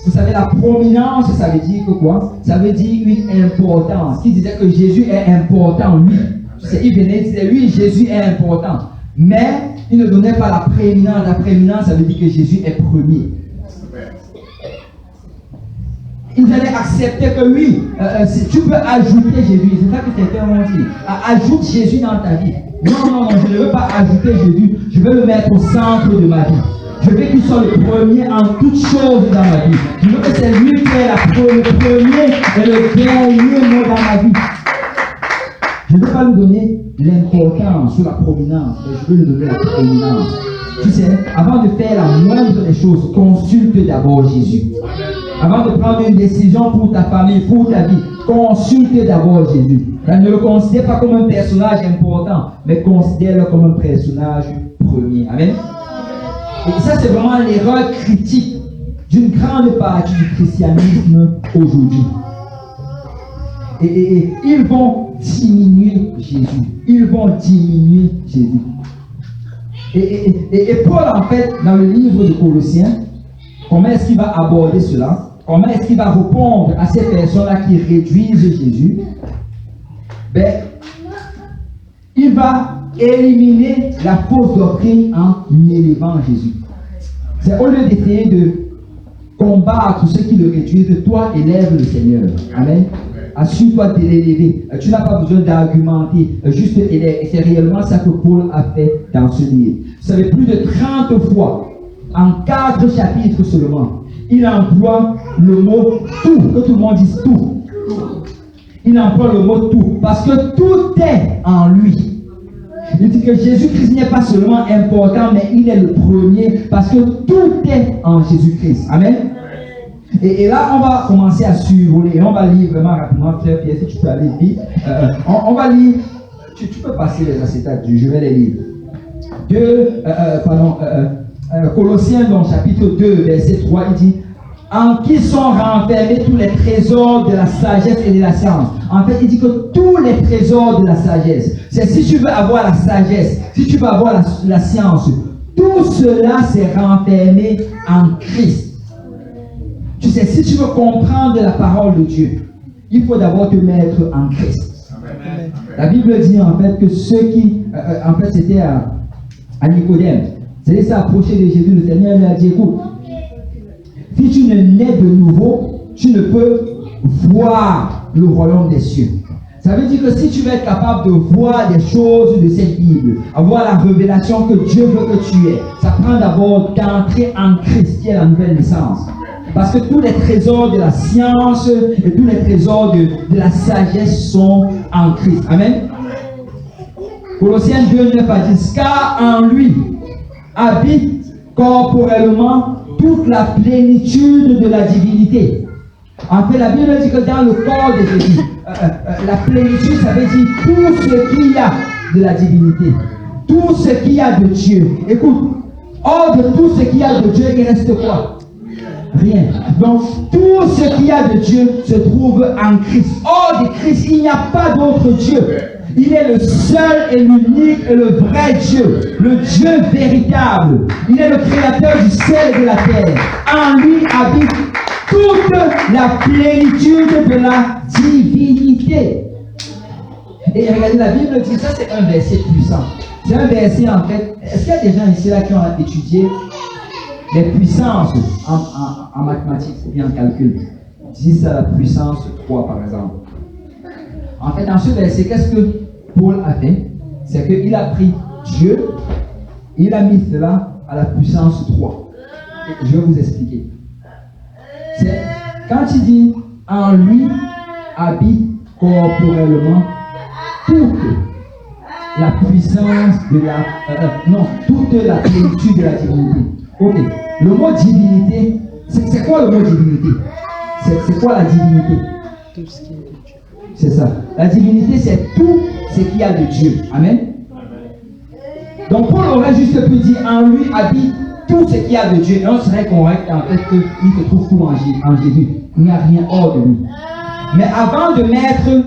Vous savez, la prominence, ça veut dire que quoi? Ça veut dire une importance. Qui disait que Jésus est important, lui. Il venait, il disait, oui, Jésus est important. Mais il ne donnait pas la prééminence. La prééminence, ça veut dire que Jésus est premier. Ils allaient accepter que oui, tu peux ajouter Jésus. C'est ça que certains ont dit. Ajoute Jésus dans ta vie. Non, je ne veux pas ajouter Jésus. Je veux le mettre au centre de ma vie. Je veux qu'il soit le premier en toutes choses dans ma vie. Je veux que c'est lui qui est le premier et le dernier mot dans ma vie. Je ne veux pas lui donner l'importance ou la prominence, mais je veux lui donner la prééminence. Tu sais, avant de faire la moindre des choses, consulte d'abord Jésus. Avant de prendre une décision pour ta famille, pour ta vie, consulte d'abord Jésus. Ne le considère pas comme un personnage important, mais considère-le comme un personnage premier. Amen. Et ça, c'est vraiment l'erreur critique d'une grande partie du christianisme aujourd'hui. Et ils vont diminuer Jésus. Ils vont diminuer Jésus. Et Paul, en fait, dans le livre de Colossiens, comment est-ce qu'il va aborder cela? Comment est-ce qu'il va répondre à ces personnes-là qui réduisent Jésus? Ben, il va éliminer la fausse doctrine en élevant Jésus. C'est au lieu d'essayer de combattre ceux qui le réduisent, toi élève le Seigneur. Amen. Assure-toi de l'élever. Tu n'as pas besoin d'argumenter, juste élève. Et c'est réellement ça que Paul a fait dans ce livre. Vous savez, plus de 30 fois, en 4 chapitres seulement, il emploie le mot tout, que tout le monde dise tout. Il emploie le mot tout, parce que tout est en lui. Il dit que Jésus-Christ n'est pas seulement important, mais il est le premier, parce que tout est en Jésus-Christ. Amen. Et là, on va commencer à survoler, et on va lire vraiment rapidement, frère Pierre, si tu peux aller vite. On va lire, tu peux passer les acétates, je vais les lire. Colossiens, dans chapitre 2, verset 3, il dit, en qui sont renfermés tous les trésors de la sagesse et de la science. En fait, il dit que tous les trésors de la sagesse, c'est si tu veux avoir la sagesse, si tu veux avoir la science, tout cela s'est renfermé en Christ. Tu sais, si tu veux comprendre la parole de Dieu, il faut d'abord te mettre en Christ. Amen. La Bible dit en fait que ceux qui, en fait c'était à Nicodème, c'est ça, approché de Jésus, le Seigneur lui a dit, écoute, si tu ne nais de nouveau, tu ne peux voir le royaume des cieux. Ça veut dire que si tu veux être capable de voir des choses de cette Bible, avoir la révélation que Dieu veut que tu aies, ça prend d'abord d'entrer en Christ, qui est la nouvelle naissance. Parce que tous les trésors de la science et tous les trésors de la sagesse sont en Christ. Amen. Colossiens 2:9 a dit, car en lui habite corporellement toute la plénitude de la divinité. En fait, la Bible dit que dans le corps de Jésus, la plénitude, ça veut dire tout ce qu'il y a de la divinité, tout ce qu'il y a de Dieu. Écoute, hors de tout ce qu'il y a de Dieu, il reste quoi? Rien. Donc, tout ce qu'il y a de Dieu se trouve en Christ. Hors de Christ, il n'y a pas d'autre Dieu. Il est le seul et l'unique et le vrai Dieu, le Dieu véritable. Il est le créateur du ciel et de la terre. En lui habite toute la plénitude de la divinité. Et regardez, la Bible dit, ça c'est un verset puissant. C'est un verset en fait, est-ce qu'il y a des gens ici là qui ont étudié les puissances en mathématiques ou bien en calcul? 10 à la puissance 3 par exemple. En fait, dans ce verset, qu'est-ce que Paul a fait? C'est qu'il a pris Dieu, il a mis cela à la puissance 3. Et je vais vous expliquer. C'est quand il dit en lui habite corporellement toute la puissance de toute la plénitude de la divinité. Ok, le mot divinité, c'est quoi le mot divinité? C'est quoi la divinité? Tout ce qui est de Dieu. C'est ça. La divinité, c'est tout ce qu'il y a de Dieu. Amen. Donc Paul aurait juste pu dire en lui habite tout ce qu'il y a de Dieu. Et on serait correct en fait qu'il se trouve tout en Jésus. Il n'y a rien hors de lui. Mais avant de mettre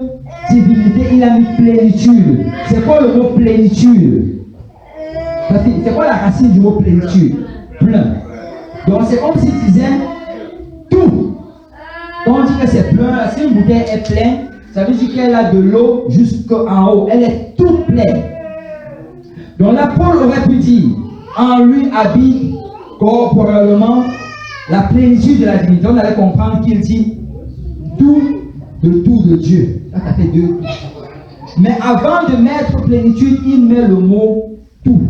divinité, il a mis plénitude. C'est quoi le mot plénitude? C'est quoi la racine du mot plénitude? Plein. Donc c'est comme s'il disait tout. Quand on dit que c'est plein, si une bouteille est pleine, Ça veut dire qu'elle a de l'eau jusqu'en haut. Elle est toute pleine. Donc là, Paul aurait pu dire, en lui habite corporellement la plénitude de la divinité. On allait comprendre qu'il dit tout de Dieu. Là, ça fait deux. Mais avant de mettre plénitude, il met le mot tout.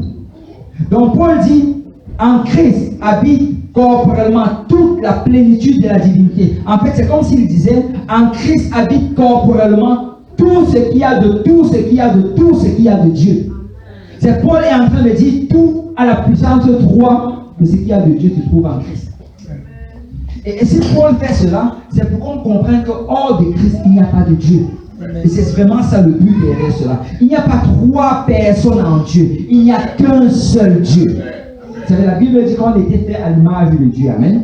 Donc Paul dit, en Christ habite corporellement toute la plénitude de la divinité. En fait, c'est comme s'il disait, en Christ habite corporellement tout ce qu'il y a de tout ce qu'il y a de tout ce qu'il y a de Dieu. C'est Paul est en train de dire tout à la puissance 3 de ce qu'il y a de Dieu se trouve en Christ. Et si Paul fait cela, c'est pour qu'on comprenne que hors de Christ, il n'y a pas de Dieu. Et c'est vraiment ça le but derrière cela. Il n'y a pas 3 personnes en Dieu. Il n'y a qu'un seul Dieu. La Bible dit qu'on était fait à l'image de Dieu. Amen.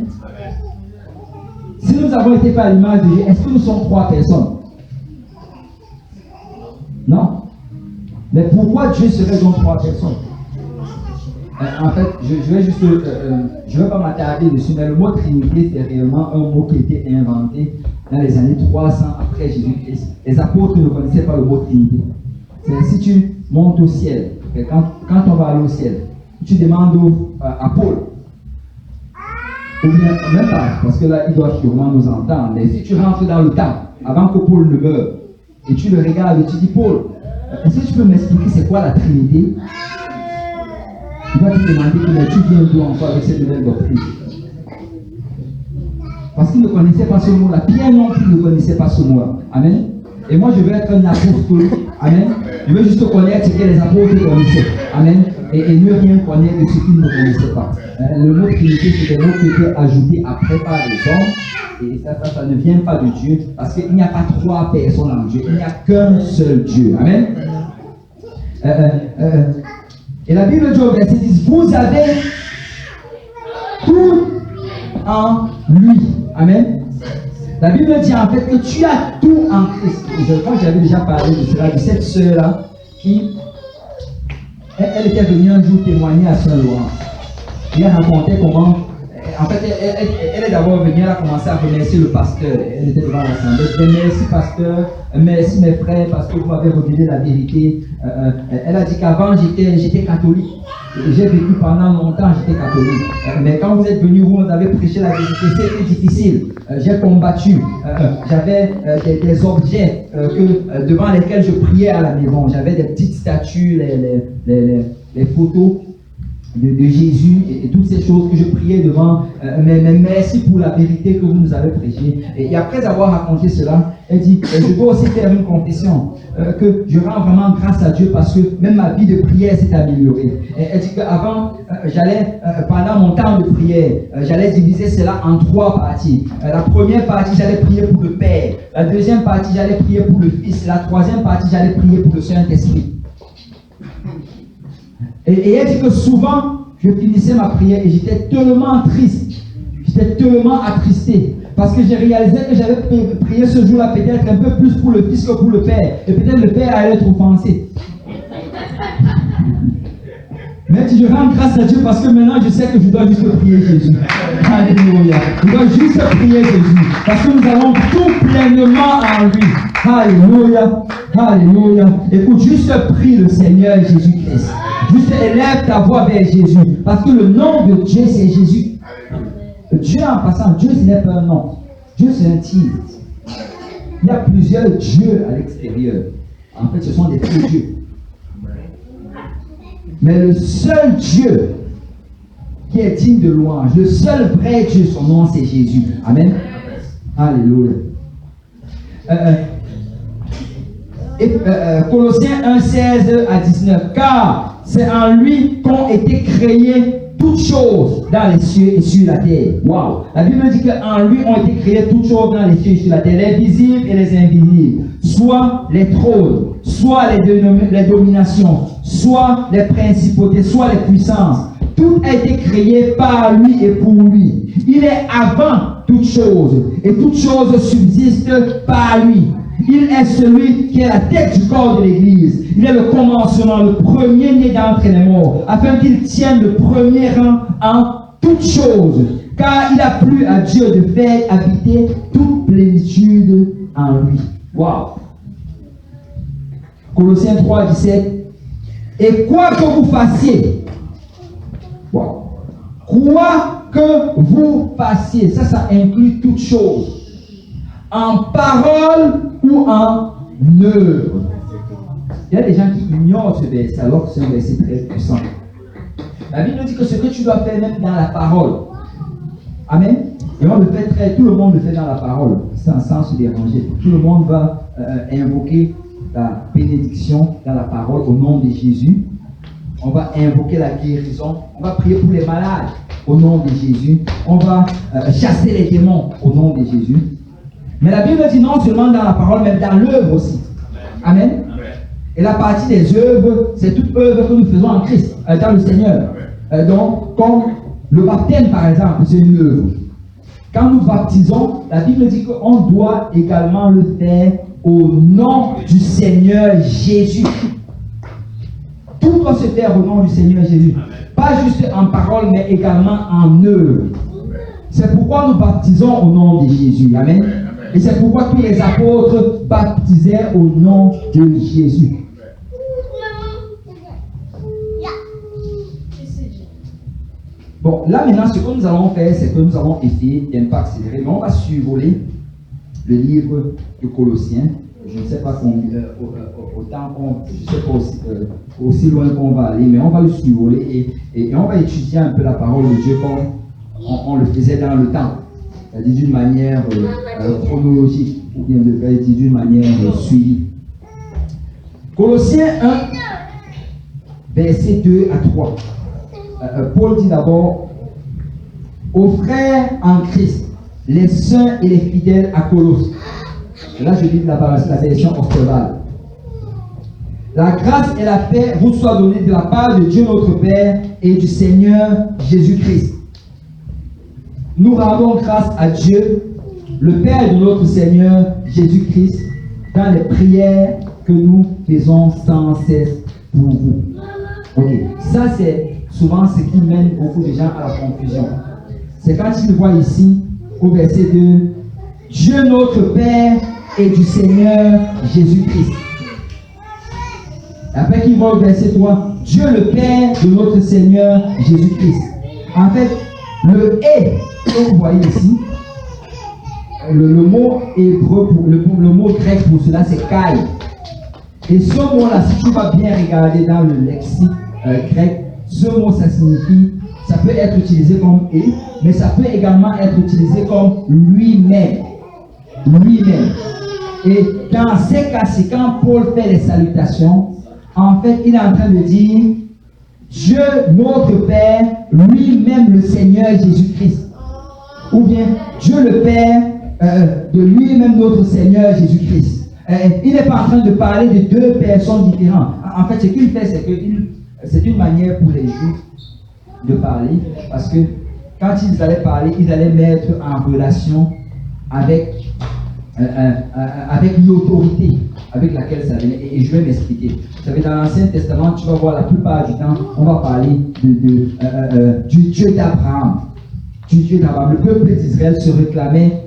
Si nous avons été fait à l'image de Dieu, est-ce que nous sommes 3 personnes? Non. Mais pourquoi Dieu serait donc 3 personnes? En fait, je vais juste, je ne vais pas m'attarder dessus, mais le mot Trinité, c'est réellement un mot qui a été inventé dans les années 300 après Jésus-Christ. Les apôtres ne connaissaient pas le mot Trinité. C'est si tu montes au ciel, quand on va aller au ciel, tu demandes à Paul, ou bien même pas, parce que là, il doit sûrement nous entendre, mais si tu rentres dans le temps, avant que Paul ne meure, et tu le regardes et tu dis, Paul, est-ce que tu peux m'expliquer c'est quoi la Trinité? Il va te demander mais tu viens d'où encore avec cette nouvelle doctrine? Parce qu'il ne connaissait pas ce mot-là. Pierre non plus ne connaissait pas ce mot-là. Amen. Et moi, je veux être un apôtre. Amen. Je veux juste connaître ce que les apôtres connaissaient. Amen. Et ne rien connaître de ce qu'ils ne connaissaient pas. Le mot Trinité, c'est des mots qui étaient ajoutés après par les hommes. Et ça ne vient pas de Dieu. Parce qu'il n'y a pas 3 personnes en Dieu. Il n'y a qu'un seul Dieu. Amen. Et la Bible dit au verset 10, vous avez tout en lui. Amen. La Bible dit en fait que tu as tout en Christ. Je crois que j'avais déjà parlé de cela, de cette sœur-là qui, elle était venue un jour témoigner à Saint-Laurent. Et elle racontait comment, en fait, elle est d'abord venue, elle a commencé à remercier le pasteur. Elle était devant l'assemblée. Elle dit, merci pasteur, merci mes frères, parce que vous m'avez révélé la vérité. Elle a dit qu'avant j'étais catholique. J'ai vécu pendant longtemps, j'étais catholique. Mais quand vous êtes venu, vous m'avez prêché la vérité, c'était difficile. J'ai combattu. J'avais des objets devant lesquels je priais à la maison. J'avais des petites statues, les photos de Jésus et toutes ces choses que je priais devant. Mais merci pour la vérité que vous nous avez prêchée. Et après avoir raconté cela, elle dit, je dois aussi faire une confession, que je rends vraiment grâce à Dieu parce que même ma vie de prière s'est améliorée. Elle dit qu'avant, j'allais, pendant mon temps de prière, j'allais diviser cela en 3 parties. La première partie, j'allais prier pour le Père. La deuxième partie, j'allais prier pour le Fils. La troisième partie, j'allais prier pour le Saint-Esprit. Et elle dit que souvent, je finissais ma prière et j'étais tellement triste, j'étais tellement attristé, parce que j'ai réalisé que j'avais prié ce jour-là peut-être un peu plus pour le Fils que pour le Père, et peut-être le Père allait être offensé. Mais je rends grâce à Dieu parce que maintenant je sais que je dois juste prier Jésus. Alléluia. Je dois juste prier Jésus, parce que nous avons tout pleinement en lui. Alléluia. Alléluia. Écoute, juste prie le Seigneur Jésus-Christ. Juste élève ta voix vers Jésus. Parce que le nom de Dieu, c'est Jésus. Dieu, en passant, Dieu, ce n'est pas un nom. Dieu, c'est un titre. Il y a plusieurs dieux à l'extérieur. En fait, ce sont des faux dieux. Mais le seul Dieu qui est digne de louange, le seul vrai Dieu, son nom, c'est Jésus. Amen. Alléluia. Colossiens 1, 16 à 19. Car c'est en lui qu'ont été créées toutes choses dans les cieux et sur la terre. Waouh! La Bible dit qu'en lui ont été créées toutes choses dans les cieux et sur la terre, les visibles et les invisibles, soit les trônes, soit les dominations, soit les principautés, soit les puissances. Tout a été créé par lui et pour lui. Il est avant toutes choses et toutes choses subsistent par lui. Il est celui qui est la tête du corps de l'Église. Il est le commencement, le premier-né d'entre les morts, afin qu'il tienne le premier rang en toutes choses. Car il a plu à Dieu de faire habiter toute plénitude en lui. Waouh! Colossiens 3, 17. Et quoi que vous fassiez, wow. Quoi que vous fassiez, ça inclut toutes choses, en parole ou en œuvre. Il y a des gens qui ignorent ce verset alors que c'est un verset très puissant. La Bible nous dit que ce que tu dois faire même dans la parole. Amen. Et on le fait tout le monde le fait dans la parole, sans se déranger. Tout le monde va invoquer la bénédiction dans la parole au nom de Jésus. On va invoquer la guérison. On va prier pour les malades au nom de Jésus. On va chasser les démons au nom de Jésus. Mais la Bible dit non seulement dans la parole, mais dans l'œuvre aussi. Amen. Et la partie des œuvres, c'est toute œuvre que nous faisons en Christ, dans le Seigneur. Donc, comme le baptême par exemple, c'est une œuvre. Quand nous baptisons, la Bible dit qu'on doit également le faire au nom du Seigneur Jésus. Tout doit se faire au nom du Seigneur Jésus. Pas juste en parole, mais également en œuvre. C'est pourquoi nous baptisons au nom de Jésus. Amen. Et c'est pourquoi tous les apôtres baptisaient au nom de Jésus. Bon, là maintenant, ce que nous allons faire, c'est que nous allons essayer d'un pas accéléré, mais on va survoler le livre de Colossiens. Je ne sais pas autant je ne sais pas aussi loin qu'on va aller, mais on va le survoler et on va étudier un peu la parole de Dieu comme on le faisait dans le temps. C'est-à-dire d'une manière chronologique, ou bien d'une manière suivie. Colossiens 1, versets 2 à 3. Paul dit d'abord aux frères en Christ, les saints et les fidèles à Colosse. Là, je lis la version Osterval. La grâce et la paix vous soient données de la part de Dieu notre Père et du Seigneur Jésus-Christ. Nous rendons grâce à Dieu, le Père de notre Seigneur Jésus-Christ, dans les prières que nous faisons sans cesse pour vous. Ok, ça c'est souvent ce qui mène beaucoup de gens à la confusion. C'est quand ils voient ici, au verset 2, Dieu notre Père et du Seigneur Jésus-Christ. Après qu'ils voient au verset 3, Dieu le Père de notre Seigneur Jésus-Christ. En fait, le « et » que vous voyez ici, le mot hébreu, le mot grec pour cela, c'est « kai ». Et ce mot-là, si tu vas bien regarder dans le lexique grec, ce mot, ça signifie, ça peut être utilisé comme « et », mais ça peut également être utilisé comme « lui-même ». Lui-même. Et dans ces cas-ci, quand Paul fait les salutations, en fait, il est en train de dire Dieu, notre Père, lui-même le Seigneur Jésus-Christ. Ou bien Dieu le Père de lui-même notre Seigneur Jésus-Christ. Il n'est pas en train de parler de deux personnes différentes. En fait, ce qu'il fait, c'est que c'est une manière pour les Juifs de parler, parce que quand ils allaient parler, ils allaient mettre en relation avec l'autorité avec laquelle ça venait. Et je vais m'expliquer. Vous savez, dans l'Ancien Testament, tu vas voir la plupart du temps, on va parler du Dieu d'Abraham. Du Dieu d'Abraham. Le peuple d'Israël se réclamait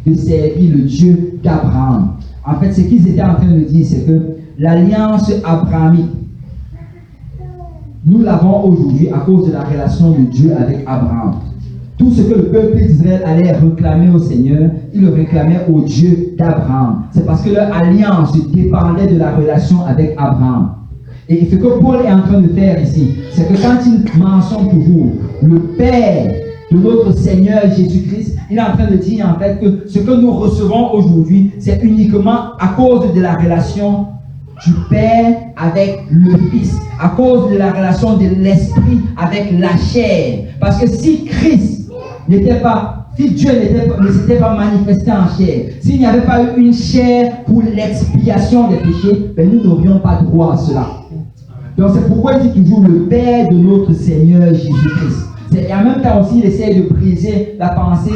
de servir le Dieu d'Abraham. En fait, ce qu'ils étaient en train de dire, c'est que l'alliance abrahamique, nous l'avons aujourd'hui à cause de la relation de Dieu avec Abraham. Tout ce que le peuple d'Israël allait réclamer au Seigneur, il le réclamait au Dieu d'Abraham. C'est parce que leur alliance dépendait de la relation avec Abraham. Et ce que Paul est en train de faire ici, c'est que quand il mentionne toujours le Père de notre Seigneur Jésus-Christ, il est en train de dire en fait que ce que nous recevons aujourd'hui, c'est uniquement à cause de la relation du Père avec le Fils, à cause de la relation de l'Esprit avec la chair. Parce que si Christ n'était pas, si Dieu ne s'était pas manifesté en chair, s'il n'y avait pas eu une chair pour l'expiation des péchés, ben nous n'aurions pas droit à cela. Donc c'est pourquoi il dit toujours le Père de notre Seigneur Jésus-Christ. Et en même temps aussi, il essaie de briser la pensée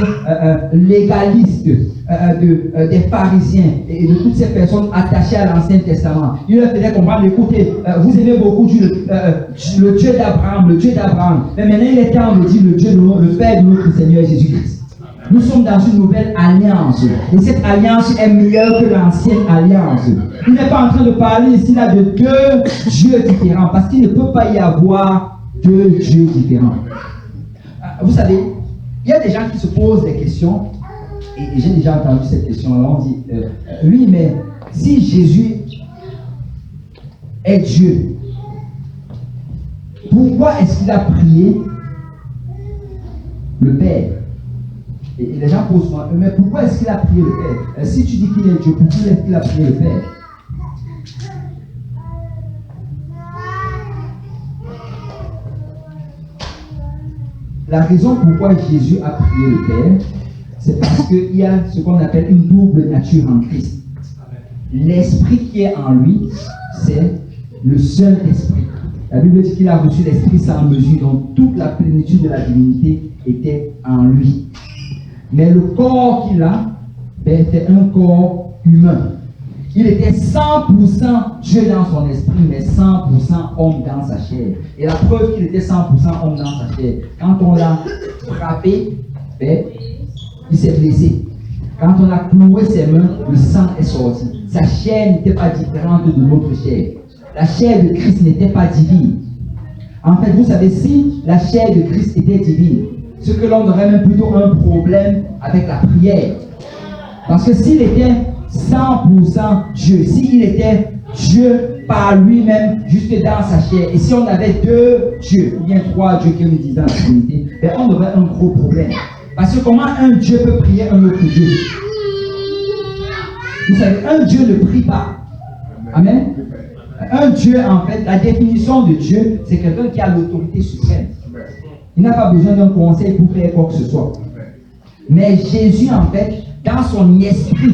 légaliste des pharisiens et de toutes ces personnes attachées à l'Ancien Testament. Il leur faisait comprendre, écoutez, vous aimez beaucoup le Dieu d'Abraham, le Dieu d'Abraham. Mais maintenant, il est temps de dire le Père de notre Seigneur Jésus-Christ. Nous sommes dans une nouvelle alliance. Et cette alliance est meilleure que l'ancienne alliance. Il n'est pas en train de parler ici là de deux dieux différents, parce qu'il ne peut pas y avoir deux dieux différents. Vous savez, il y a des gens qui se posent des questions, et j'ai déjà entendu cette question-là. On dit, oui, mais si Jésus est Dieu, pourquoi est-ce qu'il a prié le Père? Et les gens posent souvent, mais pourquoi est-ce qu'il a prié le Père? Si tu dis qu'il est Dieu, pourquoi est-ce qu'il a prié le Père? La raison pourquoi Jésus a prié le Père, c'est parce qu'il y a ce qu'on appelle une double nature en Christ. L'esprit qui est en lui, c'est le seul esprit. La Bible dit qu'il a reçu l'esprit sans mesure, donc toute la plénitude de la divinité était en lui. Mais le corps qu'il a, était un corps humain. Il était 100% Dieu dans son esprit, mais 100% homme dans sa chair. Et la preuve qu'il était 100% homme dans sa chair, quand on l'a frappé, il s'est blessé. Quand on a cloué ses mains, le sang est sorti. Sa chair n'était pas différente de notre chair. La chair de Christ n'était pas divine. En fait, vous savez, si la chair de Christ était divine, ce que l'on aurait même plutôt un problème avec la prière. Parce que s'il était 100% Dieu, s'il était Dieu par lui-même, juste dans sa chair, et si on avait deux dieux, ou bien trois dieux qui nous disent dans la Trinité, on aurait un gros problème. Parce que comment un Dieu peut prier un autre Dieu? Vous savez, un Dieu ne prie pas. Amen. Un Dieu, en fait, la définition de Dieu, c'est quelqu'un qui a l'autorité suprême. Il n'a pas besoin d'un conseil pour faire quoi que ce soit. Mais Jésus, en fait, dans son esprit,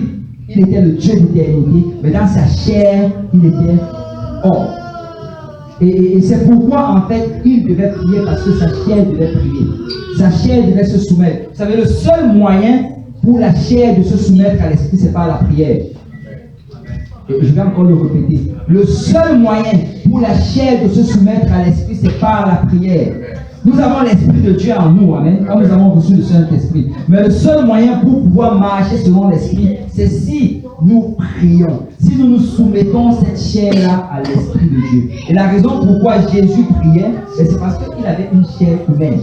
il était le Dieu d'éternité, mais dans sa chair, il était homme. Et c'est pourquoi, en fait, il devait prier, parce que sa chair devait prier. Sa chair devait se soumettre. Vous savez, le seul moyen pour la chair de se soumettre à l'esprit, c'est par la prière. Et je vais encore le répéter. Le seul moyen pour la chair de se soumettre à l'esprit, c'est par la prière. Nous avons l'Esprit de Dieu en nous, amen, quand nous avons reçu le Saint-Esprit. Mais le seul moyen pour pouvoir marcher selon l'Esprit, c'est si nous prions, si nous nous soumettons cette chair-là à l'Esprit de Dieu. Et la raison pourquoi Jésus priait, c'est parce qu'il avait une chair humaine.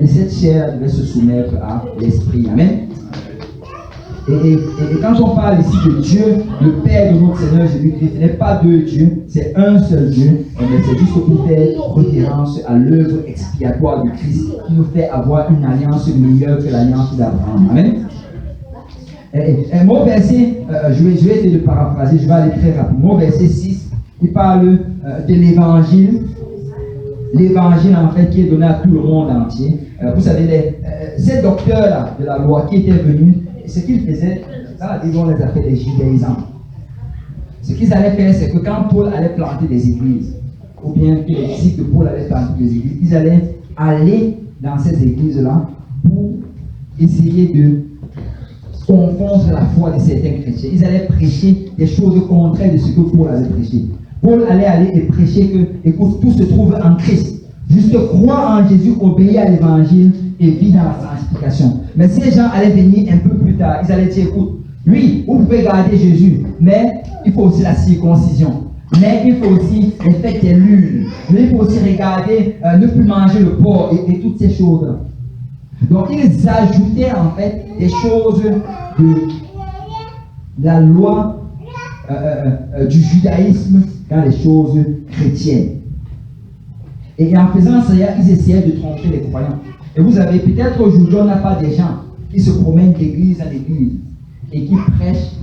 Et cette chair devait se soumettre à l'Esprit, amen. Et quand on parle ici de Dieu, le Père de notre Seigneur Jésus-Christ, ce n'est pas deux dieux, c'est un seul Dieu, mais c'est juste pour faire référence à l'œuvre expiatoire du Christ qui nous fait avoir une alliance meilleure que l'alliance d'Abraham. Amen. Et mon verset, je vais essayer de paraphraser, je vais aller très rapidement. Mon verset 6, il parle de l'évangile. L'évangile, en fait, qui est donné à tout le monde entier. Vous savez, ces docteurs-là de la loi qui étaient venus, ce qu'ils faisaient, dans la Bible, on les appelle les judaïsants. Ce qu'ils allaient faire, c'est que quand Paul allait planter des églises, ou bien que les disciples de Paul allaient planter des églises, ils allaient aller dans ces églises-là pour essayer de confondre la foi de certains chrétiens. Ils allaient prêcher des choses contraires de ce que Paul avait prêché. Paul allait aller et prêcher que, écoute, tout se trouve en Christ. Juste croire en Jésus, obéir à l'évangile et vivre dans la sanctification. Mais ces gens allaient venir un peu plus tard. Ils allaient dire, écoute, oui, vous pouvez garder Jésus, mais il faut aussi la circoncision. Mais il faut aussi les fêtes des lunes. Mais il faut aussi regarder, ne plus manger le porc et toutes ces choses-là. Donc ils ajoutaient en fait des choses de la loi du judaïsme dans les choses chrétiennes. Et en faisant ça, ils essayaient de tromper les croyants. Et vous avez peut-être aujourd'hui, on n'a pas des gens qui se promènent d'église en église et qui prêchent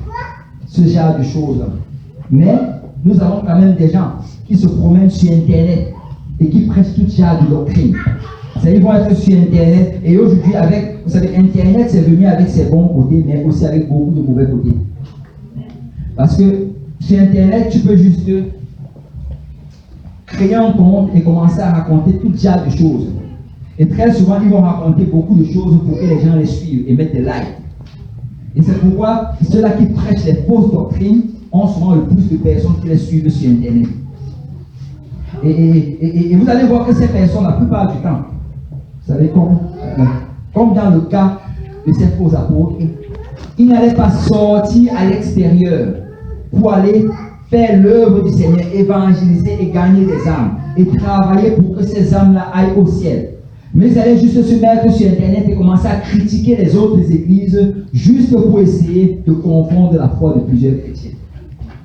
ce genre de choses. Mais nous avons quand même des gens qui se promènent sur Internet et qui prêchent tout genre de doctrine. Ils vont être sur Internet et aujourd'hui, vous savez, Internet, c'est venu avec ses bons côtés, mais aussi avec beaucoup de mauvais côtés. Parce que sur Internet, tu peux juste créer un compte et commencer à raconter tout genre de choses. Et très souvent, ils vont raconter beaucoup de choses pour que les gens les suivent et mettent des likes. Et c'est pourquoi ceux-là qui prêchent les fausses doctrines ont souvent le plus de personnes qui les suivent sur Internet. Et vous allez voir que ces personnes, la plupart du temps, vous savez, comme dans le cas de ces faux apôtres, ils n'allaient pas sortir à l'extérieur pour aller faire l'œuvre du Seigneur, évangéliser et gagner des âmes, et travailler pour que ces âmes-là aillent au ciel. Mais ils allaient juste se mettre sur Internet et commencer à critiquer les autres églises, juste pour essayer de confondre la foi de plusieurs chrétiens.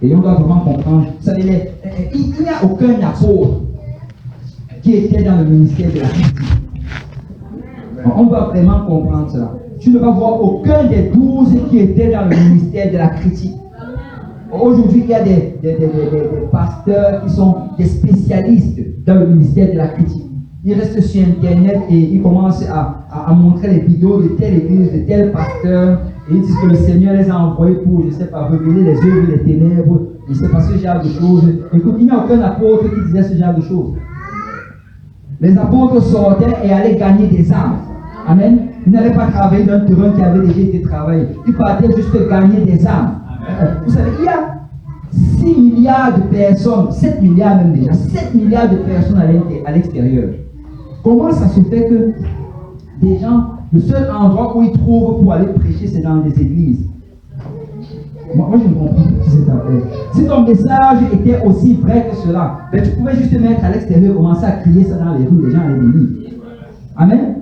Et on doit vraiment comprendre, vous savez, il n'y a aucun apôtre qui était dans le ministère de la critique. On doit vraiment comprendre cela. Tu ne vas voir aucun des 12 qui étaient dans le ministère de la critique. Aujourd'hui, il y a des pasteurs qui sont des spécialistes dans le ministère de la critique. Ils restent sur Internet et ils commencent à montrer les vidéos de telle église, de tel pasteur. Et ils disent que le Seigneur les a envoyés pour, je ne sais pas, révéler les œuvres des ténèbres. Je ne sais pas, ce genre de choses. Écoute, il n'y a aucun apôtre qui disait ce genre de choses. Les apôtres sortaient et allaient gagner des âmes. Amen. Ils n'allaient pas travailler dans un terrain qui avait déjà été travaillé. Ils partaient juste gagner des âmes. Vous savez, il y a 6 milliards de personnes, 7 milliards même déjà, 7 milliards de personnes à l'extérieur. Comment ça se fait que des gens, le seul endroit où ils trouvent pour aller prêcher, c'est dans des églises? Moi je ne comprends pas ce qui s'est appelé. Si ton message était aussi vrai que cela, ben, tu pouvais juste te mettre à l'extérieur, commencer à crier ça dans les rues, les gens allaient venir. Amen.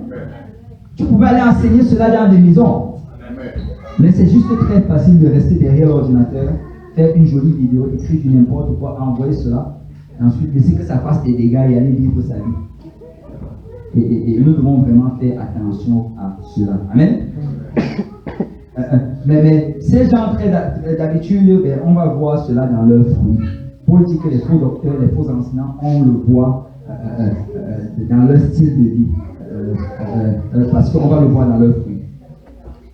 Tu pouvais aller enseigner cela dans des maisons. Mais c'est juste très facile de rester derrière l'ordinateur, faire une jolie vidéo, écrire du n'importe quoi, envoyer cela, et ensuite laisser que ça fasse des dégâts et aller vivre sa vie. Et nous devons vraiment faire attention à cela. Amen. Mais ces gens, d'habitude, on va voir cela dans leurs fruits. Paul dit que les faux docteurs, les faux enseignants, on le voit dans leur style de vie. Parce qu'on va le voir dans leurs fruits.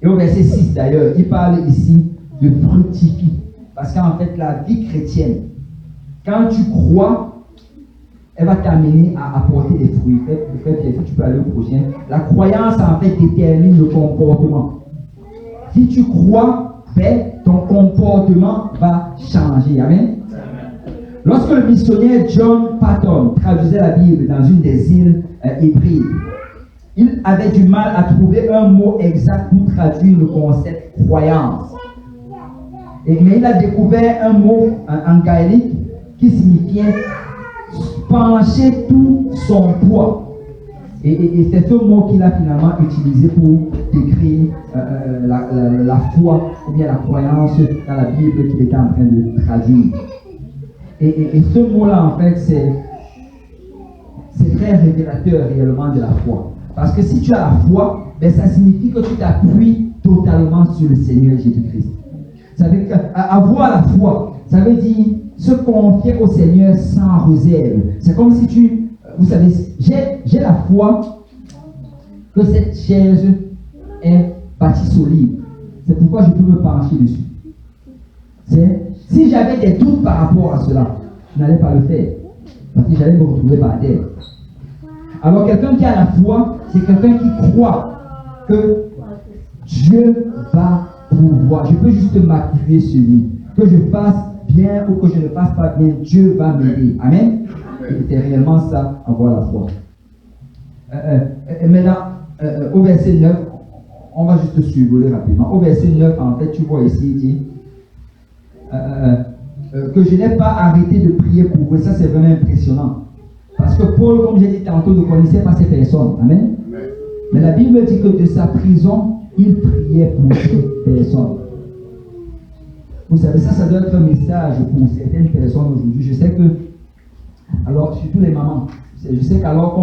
Et au verset 6 d'ailleurs, il parle ici de fructifier. Parce qu'en fait, la vie chrétienne, quand tu crois, elle va t'amener à apporter des fruits. Tu peux aller au prochain. La croyance, en fait, détermine le comportement. Si tu crois, ton comportement va changer. Amen. Lorsque le missionnaire John Patton traduisait la Bible dans une des îles hébrides, il avait du mal à trouver un mot exact pour traduire le concept croyance. Mais il a découvert un mot en gaélique qui signifiait pencher tout son poids. Et c'est ce mot qu'il a finalement utilisé pour décrire la foi ou bien la croyance dans la Bible qu'il était en train de traduire. Et ce mot-là, en fait, c'est très révélateur réellement de la foi. Parce que si tu as la foi, ben ça signifie que tu t'appuies totalement sur le Seigneur Jésus-Christ. Ça veut dire avoir la foi, ça veut dire se confier au Seigneur sans réserve. C'est comme si vous savez, j'ai la foi que cette chaise est bâtie solide. C'est pourquoi je peux me pencher dessus. Si j'avais des doutes par rapport à cela, je n'allais pas le faire. Parce que j'allais me retrouver par terre. Alors quelqu'un qui a la foi, c'est quelqu'un qui croit que Dieu va pouvoir. Je peux juste m'appuyer sur lui. Que je fasse bien ou que je ne fasse pas bien, Dieu va m'aider. Amen. Et c'est réellement ça, avoir la foi. Maintenant, au verset 9, on va juste survoler rapidement. Au verset 9, en fait, tu vois ici, il dit que je n'ai pas arrêté de prier pour vous. Ça, c'est vraiment impressionnant. Parce que Paul, comme j'ai dit tantôt, ne connaissait pas ces personnes. Amen. Mais la Bible dit que de sa prison, il priait pour ces personnes. Vous savez, ça doit être un message pour certaines personnes aujourd'hui. Je sais que, alors, surtout les mamans, je sais qu'alors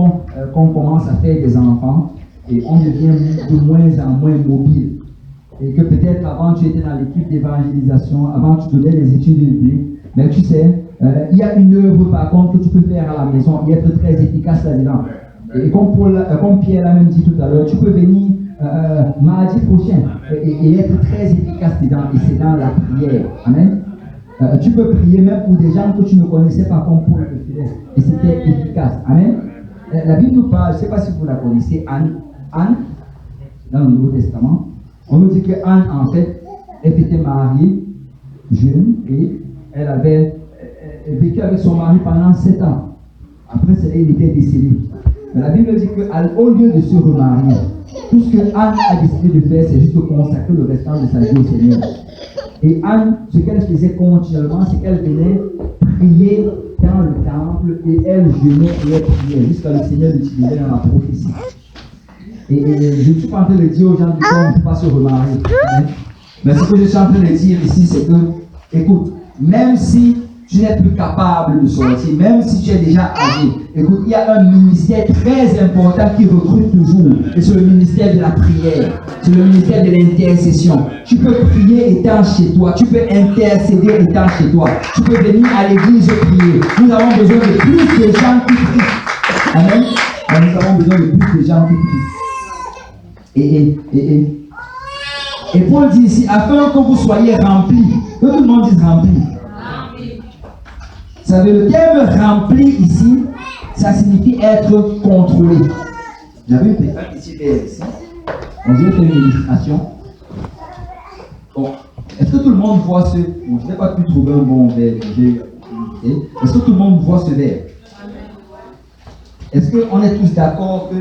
qu'on commence à faire des enfants, et on devient de moins en moins mobile. Et que peut-être avant tu étais dans l'équipe d'évangélisation, avant tu donnais les études bibliques, mais tu sais, il y a une œuvre par contre que tu peux faire à la maison et être très efficace là-dedans. Et comme Pierre l'a même dit tout à l'heure, tu peux venir mardi prochain et être très efficace dedans, et c'est dans la prière. Amen. Tu peux prier même pour des gens que tu ne connaissais pas comme Paul le faisait, et c'était efficace. Amen. La Bible nous parle, je ne sais pas si vous la connaissez, Anne, dans le Nouveau Testament. On nous dit que Anne, en fait, elle était mariée, jeune, et elle avait vécu avec son mari pendant 7 ans. Après, il était décédé. Mais la Bible dit qu'au lieu de se remarier, Tout ce que Anne a décidé de faire, c'est juste de consacrer le restant de sa vie au Seigneur. Et Anne, ce qu'elle faisait continuellement, c'est qu'elle venait prier dans le temple et elle jeûnait et elle priait jusqu'à le Seigneur l'utilisait dans la prophétie. Et je ne suis pas en train de dire aux gens du corps, ne pas se remarier. Mais ce que je suis en train de dire ici, c'est que, écoute, même si tu n'es plus capable de sortir, même si tu es déjà âgé, écoute, il y a un ministère très important qui recrute toujours, et c'est le ministère de la prière, c'est le ministère de l'intercession. Tu peux prier étant chez toi, tu peux intercéder étant chez toi, tu peux venir à l'église prier. Nous avons besoin de plus de gens qui prient. Amen. Nous avons besoin de plus de gens qui prient. Et Paul dit ici, afin que vous soyez remplis, que tout le monde dise rempli. Vous savez, le terme rempli ici, ça signifie être contrôlé. J'avais une petite ici. On vient faire une illustration. Bon, est-ce que tout le monde voit ce... Bon, je n'ai pas pu trouver un bon verre. Est-ce que tout le monde voit ce verre? Est-ce qu'on est tous d'accord que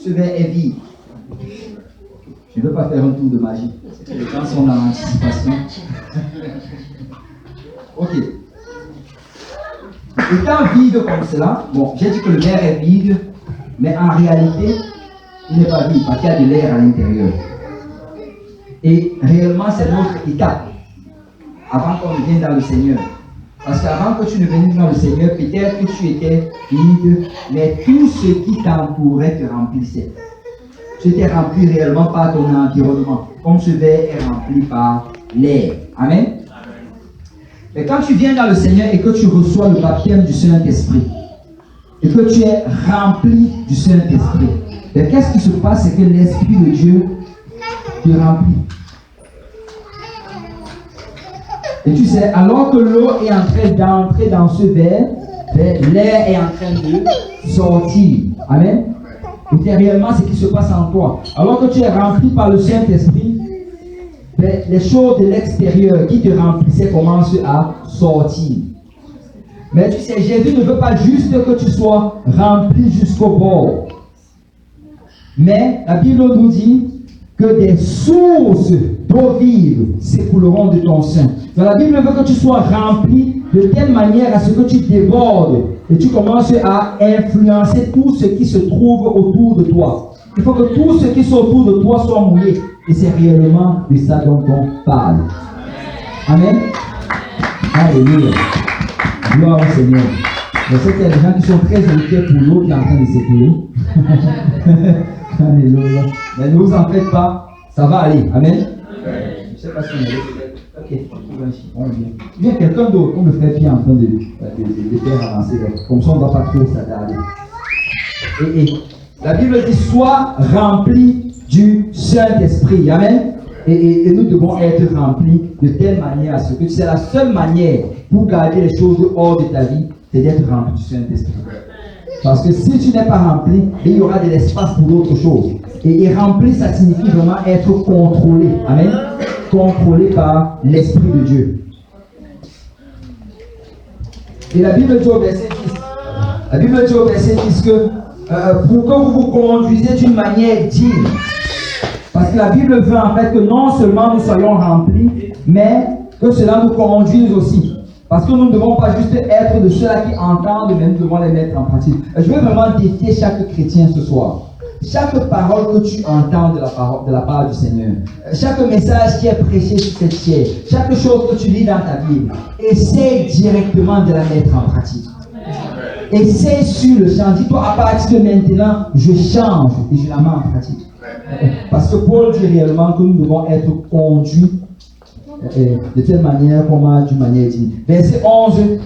ce verre est vide? Je ne veux pas faire un tour de magie. Les gens sont dans l'anticipation. Ok. Étant vide comme cela, bon, j'ai dit que le verre est vide, mais en réalité, il n'est pas vide parce qu'il y a de l'air à l'intérieur. Et réellement, c'est notre état avant qu'on ne vienne dans le Seigneur. Parce qu'avant que tu ne viennes dans le Seigneur, peut-être que tu étais vide, mais tout ce qui t'entourait te remplissait. Tu étais rempli réellement par ton environnement, comme ce verre est rempli par l'air. Amen. Mais quand tu viens dans le Seigneur et que tu reçois le baptême du Saint-Esprit, et que tu es rempli du Saint-Esprit, qu'est-ce qui se passe? C'est que l'Esprit de Dieu te remplit. Et tu sais, alors que l'eau est en train d'entrer dans ce verre, l'air est en train de sortir. Amen. Et réellement ce qui se passe en toi. Alors que tu es rempli par le Saint-Esprit, les choses de l'extérieur qui te remplissaient commencent à sortir. Mais tu sais, Jésus ne veut pas juste que tu sois rempli jusqu'au bord. Mais la Bible nous dit que des sources d'eau vive s'écouleront de ton sein. Donc la Bible veut que tu sois rempli de telle manière à ce que tu débordes et tu commences à influencer tout ce qui se trouve autour de toi. Il faut que tout ce qui est autour de toi soit mouillé. Et c'est réellement de ça dont on parle. Amen. Alléluia. Gloire au Seigneur. Je sais qu'il y a des gens qui sont très inquiets pour l'eau qui est en train de s'écouler. Alléluia. Mais ne vous en faites pas, ça va aller. Amen. Je ne sais pas si on a. Ok, je trouve un chiffon. Viens quelqu'un d'autre, on le fait bien en train de faire avancer. Comme ça, on ne va pas trop s'attarder. Et la Bible dit sois rempli du Saint-Esprit. Amen. Et nous devons être remplis de telle manière à ce que c'est la seule manière pour garder les choses hors de ta vie, c'est d'être rempli du Saint-Esprit. Parce que si tu n'es pas rempli, il y aura de l'espace pour d'autres choses. Et rempli, ça signifie vraiment être contrôlé. Amen. Contrôlé par l'Esprit de Dieu. Et la Bible dit au verset 10, la Bible dit au verset 10 que pour que vous vous conduisez d'une manière digne. Parce que la Bible veut en fait que non seulement nous soyons remplis, mais que cela nous conduise aussi. Parce que nous ne devons pas juste être de ceux-là qui entendent, mais nous devons les mettre en pratique. Je veux vraiment défier chaque chrétien ce soir. Chaque parole que tu entends de la part du Seigneur, chaque message qui est prêché sur cette chair, chaque chose que tu lis dans ta Bible, essaie directement de la mettre en pratique. Essaie sur le champ. Dis-toi, à partir de maintenant, je change et je la mets en pratique. Parce que Paul dit réellement que nous devons être conduits de telle manière comme d'une manière digne. Verset 11,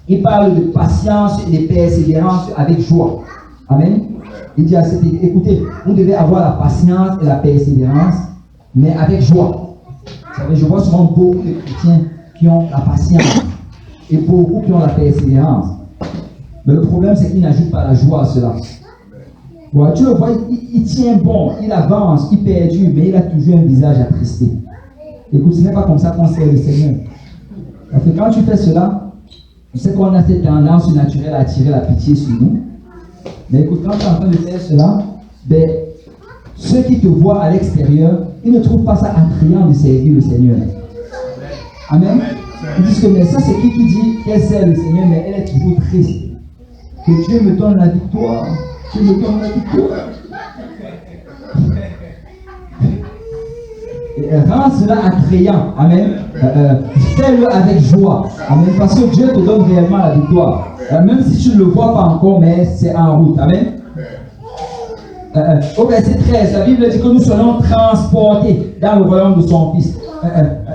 il parle de patience et de persévérance avec joie. Amen. Il dit à cette église, écoutez, vous devez avoir la patience et la persévérance, mais avec joie. Vous savez, je vois souvent beaucoup de chrétiens qui ont la patience et beaucoup qui ont la persévérance. Mais le problème, c'est qu'il n'ajoute pas la joie à cela. Bon, tu le vois, il tient bon, il avance, il perdure, mais il a toujours un visage attristé. Écoute, ce n'est pas comme ça qu'on sert le Seigneur. Parce que quand tu fais cela, tu sais qu'on a cette tendance naturelle à attirer la pitié sur nous. Mais écoute, quand tu es en train de faire cela, ben, ceux qui te voient à l'extérieur, ils ne trouvent pas ça attrayant de servir le Seigneur. Amen. Ils disent que mais ça c'est qui dit qu'elle sert le Seigneur, mais elle est toujours triste. Que Dieu me donne la victoire. Dieu me donne la victoire. Rends cela attrayant. Amen. Fais-le avec joie. Amen. Parce que Dieu te donne réellement la victoire. Même si tu ne le vois pas encore, mais c'est en route. Amen. Au verset 13, la Bible dit que nous serons transportés dans le royaume de son Fils.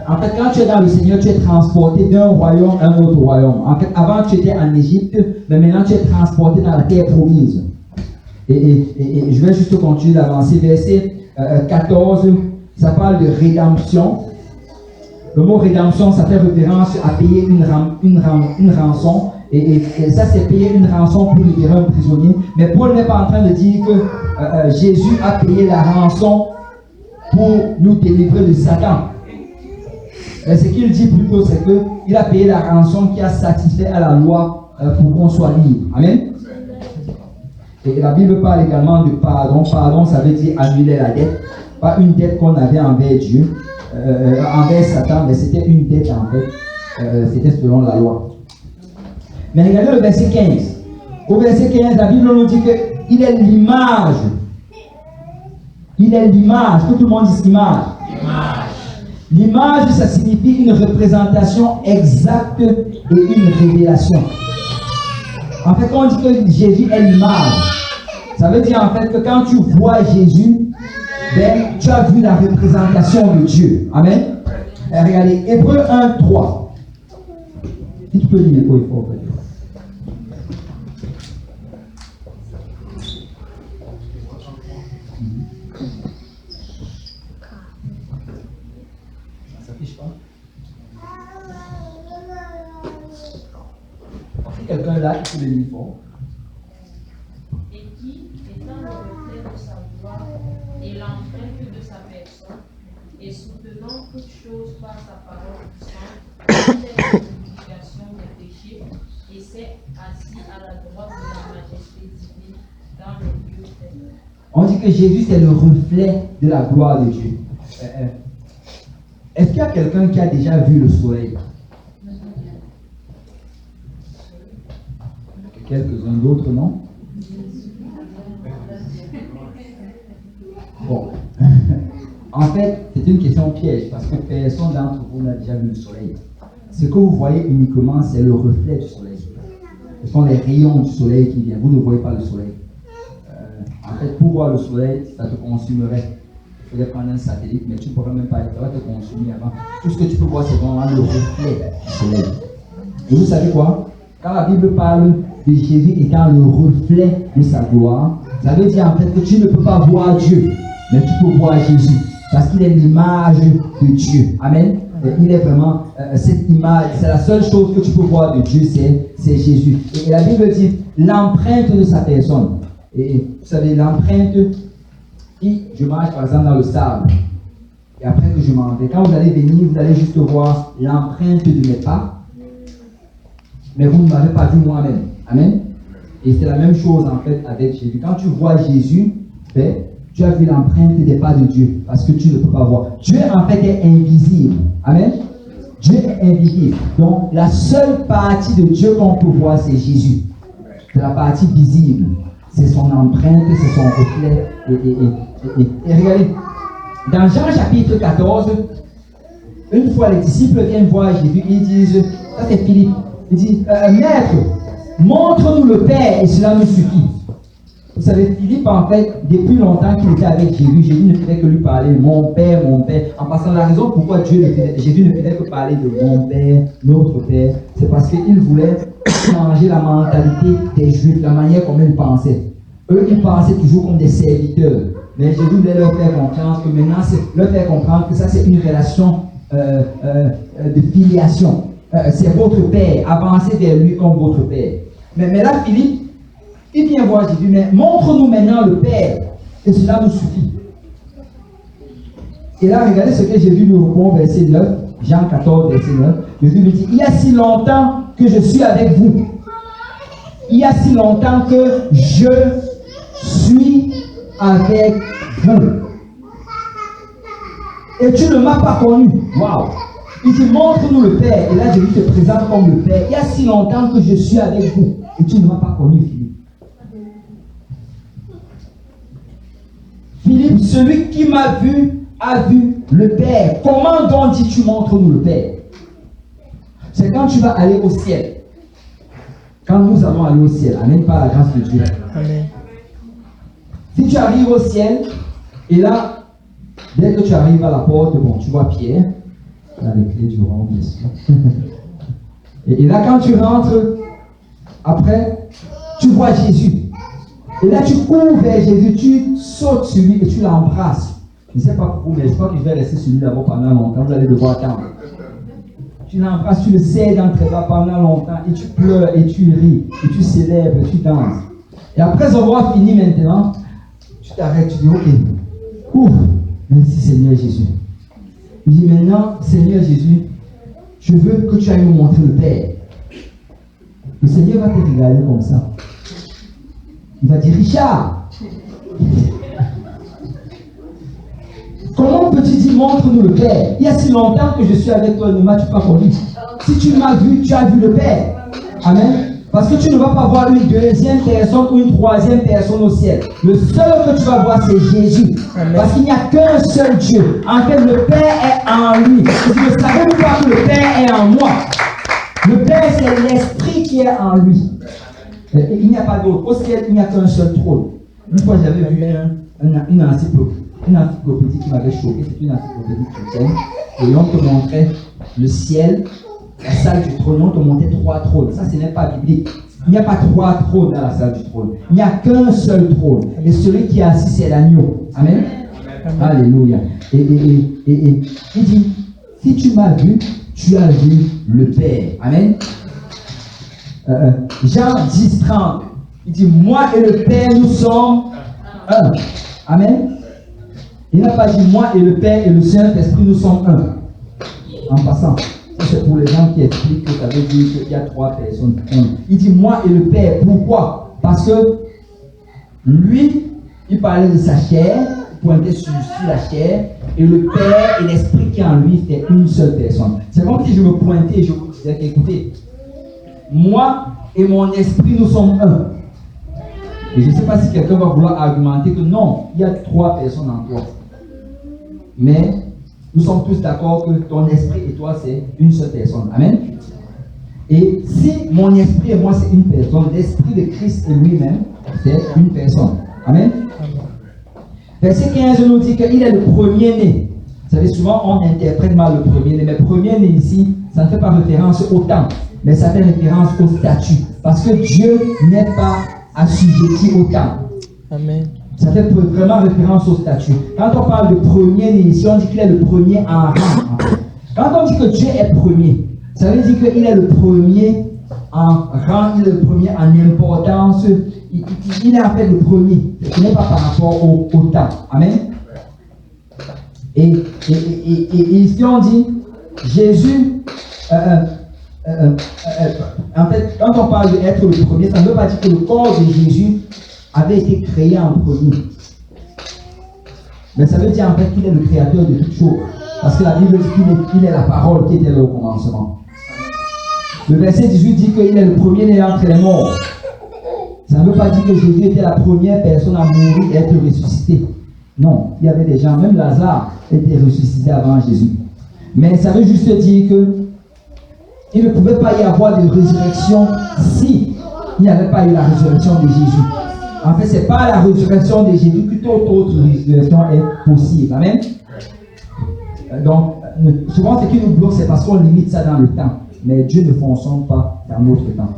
En fait, quand tu es dans le Seigneur, tu es transporté d'un royaume à un autre royaume. En fait, avant, tu étais en Égypte, mais maintenant, tu es transporté dans la terre promise. Et je vais juste continuer d'avancer. Verset 14, ça parle de rédemption. Le mot rédemption, ça fait référence à payer une rançon. Et ça, c'est payer une rançon pour libérer un prisonnier. Mais Paul n'est pas en train de dire que Jésus a payé la rançon pour nous délivrer de Satan. Mais ce qu'il dit plutôt, c'est qu'il a payé la rançon qui a satisfait à la loi pour qu'on soit libre. Amen. Et la Bible parle également de pardon. Pardon, ça veut dire annuler la dette. Pas une dette qu'on avait envers Dieu, envers Satan, mais c'était une dette en fait. C'était selon la loi. Mais regardez le verset 15. Au verset 15, la Bible nous dit qu'il est l'image. Il est l'image. Que tout le monde dise l'image. L'image, ça signifie une représentation exacte et une révélation. En fait, quand on dit que Jésus est l'image, ça veut dire en fait que quand tu vois Jésus, ben, tu as vu la représentation de Dieu. Amen. Et regardez, Hébreux 1, 3. Si tu peux lire, il faut. Ça s'affiche pas? Si quelqu'un là, il peut le lire fort. Et qui, étant le reflet de sa gloire et l'empreinte de sa personne, et soutenant toutes choses par sa parole puissante, fait la purification des péchés, et s'est assis à la droite de la majesté divine dans les lieux célestes. On dit que Jésus c'est le reflet de la gloire de Dieu. Est-ce qu'il y a quelqu'un qui a déjà vu le soleil? Quelques-uns d'autres, non? Bon. En fait, c'est une question piège parce que personne d'entre vous n'a déjà vu le soleil. Ce que vous voyez uniquement, c'est le reflet du soleil. Ce sont les rayons du soleil qui viennent. Vous ne voyez pas le soleil. En fait, pour voir le soleil, ça te consumerait. Il faudrait prendre un satellite, mais tu ne pourrais même pas, ça va te consumer avant. Tout ce que tu peux voir, c'est vraiment le reflet du soleil. Et vous savez quoi? Quand la Bible parle de Jésus étant le reflet de sa gloire, ça veut dire en fait que tu ne peux pas voir Dieu, mais tu peux voir Jésus. Parce qu'il est l'image de Dieu. Amen. Il est vraiment cette image, c'est la seule chose que tu peux voir de Dieu, c'est Jésus. Et la Bible dit l'empreinte de sa personne. Et vous savez, l'empreinte, si je marche par exemple dans le sable, et après que je m'en vais, quand vous allez venir, vous allez juste voir l'empreinte de mes pas, mais vous ne m'avez pas vu moi-même. Amen. Et c'est la même chose en fait avec Jésus. Quand tu vois Jésus, ben, tu as vu l'empreinte des pas de Dieu, parce que tu ne peux pas voir. Dieu en fait est invisible. Amen. Dieu est invisible. Donc la seule partie de Dieu qu'on peut voir, c'est Jésus. C'est la partie visible. C'est son empreinte, c'est son reflet. Et regardez, dans Jean chapitre 14, une fois les disciples viennent voir Jésus, ils disent, ça c'est Philippe, il dit, Maître, montre-nous le Père et cela nous suffit. Vous savez, Philippe, en fait, depuis longtemps qu'il était avec Jésus, Jésus ne faisait que lui parler, mon Père, en passant la raison pourquoi Jésus ne faisait que parler de mon Père, notre Père, c'est parce qu'il voulait changer la mentalité des Juifs, la manière comme ils pensaient. Eux, ils pensaient toujours comme des serviteurs. Mais Jésus voulait leur faire comprendre que maintenant, c'est leur faire comprendre que ça, c'est une relation de filiation. C'est votre Père. Avancez vers lui comme votre Père. Mais là, Philippe, il vient voir Jésus, mais montre-nous maintenant le Père. Et cela nous suffit. Et là, regardez ce que Jésus nous répond, verset 9. Jean 14, verset 9. Jésus lui dit, il y a si longtemps que je suis avec vous. Il y a si longtemps que je suis avec fou. Et tu ne m'as pas connu. Waouh. Il dit, montre-nous le Père. Et là, Jésus te présente comme le Père. Il y a si longtemps que je suis avec vous. Et tu ne m'as pas connu, Philippe. Philippe, celui qui m'a vu, a vu le Père. Comment donc dis-tu, montre-nous le Père? C'est quand tu vas aller au ciel. Quand nous allons aller au ciel. Amen, par la grâce de Dieu. Amen. Si tu arrives au ciel, et là, dès que tu arrives à la porte, bon, tu vois Pierre. Là, les clés du rang, bien sûr. Et là, quand tu rentres, après, tu vois Jésus. Et là, tu cours vers Jésus, tu sautes sur lui et tu l'embrasses. Je ne sais pas pourquoi, mais je crois que je vais rester sur lui d'abord pendant longtemps. Vous allez devoir attendre. Tu l'embrasses, tu le serres dans tes bras pendant longtemps, et tu pleures, et tu ris, et tu célèbres, et tu danses. Et après avoir fini maintenant, tu t'arrêtes, tu dis, ok, ouf, merci Seigneur Jésus. Il dit maintenant, Seigneur Jésus, je veux que tu ailles me montrer le Père. Le Seigneur va te regarder comme ça. Il va dire, Richard, comment peux-tu dire, montre-nous le Père? Il y a si longtemps que je suis avec toi, ne m'as-tu pas connu? Si tu m'as vu, tu as vu le Père. Amen. Parce que tu ne vas pas voir une deuxième personne ou une troisième personne au ciel. Le seul que tu vas voir, c'est Jésus. Amen. Parce qu'il n'y a qu'un seul Dieu. En fait, le Père est en lui. Vous ne savez pas que le Père est en moi. Le Père, c'est l'Esprit qui est en lui. Et il n'y a pas d'autre. Au ciel, il n'y a qu'un seul trône. Une fois, j'avais vu une encyclopédie qui m'avait choqué. C'est une encyclopédie chrétienne. Et on te montrait le ciel, la salle du trône. On te montrait 3 trônes. Ça, ce n'est pas biblique. Il n'y a pas 3 trônes dans la salle du trône. Il n'y a qu'un seul trône. Et celui qui est assis, c'est l'agneau. Amen. Amen. Alléluia. Et il dit, si tu m'as vu, tu as vu le Père. Amen. Jean 10, 30. Il dit, moi et le Père, nous sommes un. Amen. Il n'a pas dit, moi et le Père et le Saint-Esprit, nous sommes un. En passant, c'est pour les gens qui expliquent que ça veut dire qu'il y a 3 personnes. Il dit, moi et le Père. Pourquoi? Parce que lui, il parlait de sa chair, il pointait sur la chair, et le Père et l'Esprit qui est en lui, c'était une seule personne. C'est comme si je me pointais et je vous disais qu'écoutez, moi et mon esprit, nous sommes un. Et je ne sais pas si quelqu'un va vouloir argumenter que non, il y a 3 personnes en toi. Mais nous sommes tous d'accord que ton esprit et toi, c'est une seule personne. Amen. Et si mon esprit et moi, c'est une personne, l'esprit de Christ et lui-même, c'est une personne. Amen. Verset 15 nous dit qu'il est le premier-né. Vous savez, souvent on interprète mal le premier-né, mais premier-né ici, ça ne fait pas référence au temps, mais ça fait référence au statut. Parce que Dieu n'est pas assujetti au temps. Amen. Ça fait vraiment référence au statut. Quand on parle de premier-né ici, on dit qu'il est le premier en rang. Quand on dit que Dieu est premier, ça veut dire qu'il est le premier en rang, il est le premier en importance. Il est en fait le premier. Ce n'est pas par rapport au temps. Amen. Et ici on dit, Jésus, en fait, quand on parle d'être le premier, ça ne veut pas dire que le corps de Jésus avait été créé en premier. Mais ça veut dire en fait qu'il est le créateur de toutes choses. Parce que la Bible dit qu'il est la parole qui était là au commencement. Le verset 18 dit qu'il est le premier-né entre les morts. Ça ne veut pas dire que Jésus était la première personne à mourir et être ressuscité. Non, il y avait des gens, même Lazare était ressuscité avant Jésus. Mais ça veut juste dire que il ne pouvait pas y avoir de résurrection si il n'y avait pas eu la résurrection de Jésus. En fait, ce n'est pas la résurrection de Jésus que toute autre résurrection est possible. Amen. Donc, souvent ce qui nous bloque, c'est parce qu'on limite ça dans le temps. Mais Dieu ne fonctionne pas dans notre temps.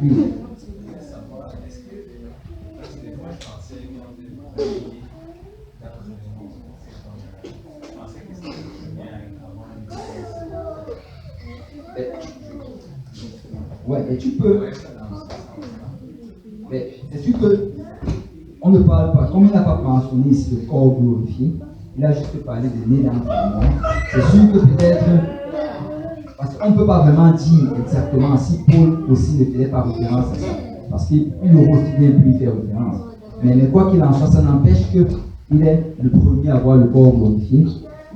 Oui. Ouais, et tu peux. Mais c'est-tu que on ne parle pas, comme il n'a pas mentionné ici le corps glorifié, il a juste parlé de né dans le monde. C'est sûr que peut-être, parce qu'on ne peut pas vraiment dire exactement si Paul aussi ne faisait pas référence à ça, parce qu'il aurait aussi bien pu y faire référence. Mais quoi qu'il en soit, ça n'empêche qu'il est le premier à avoir le corps glorifié,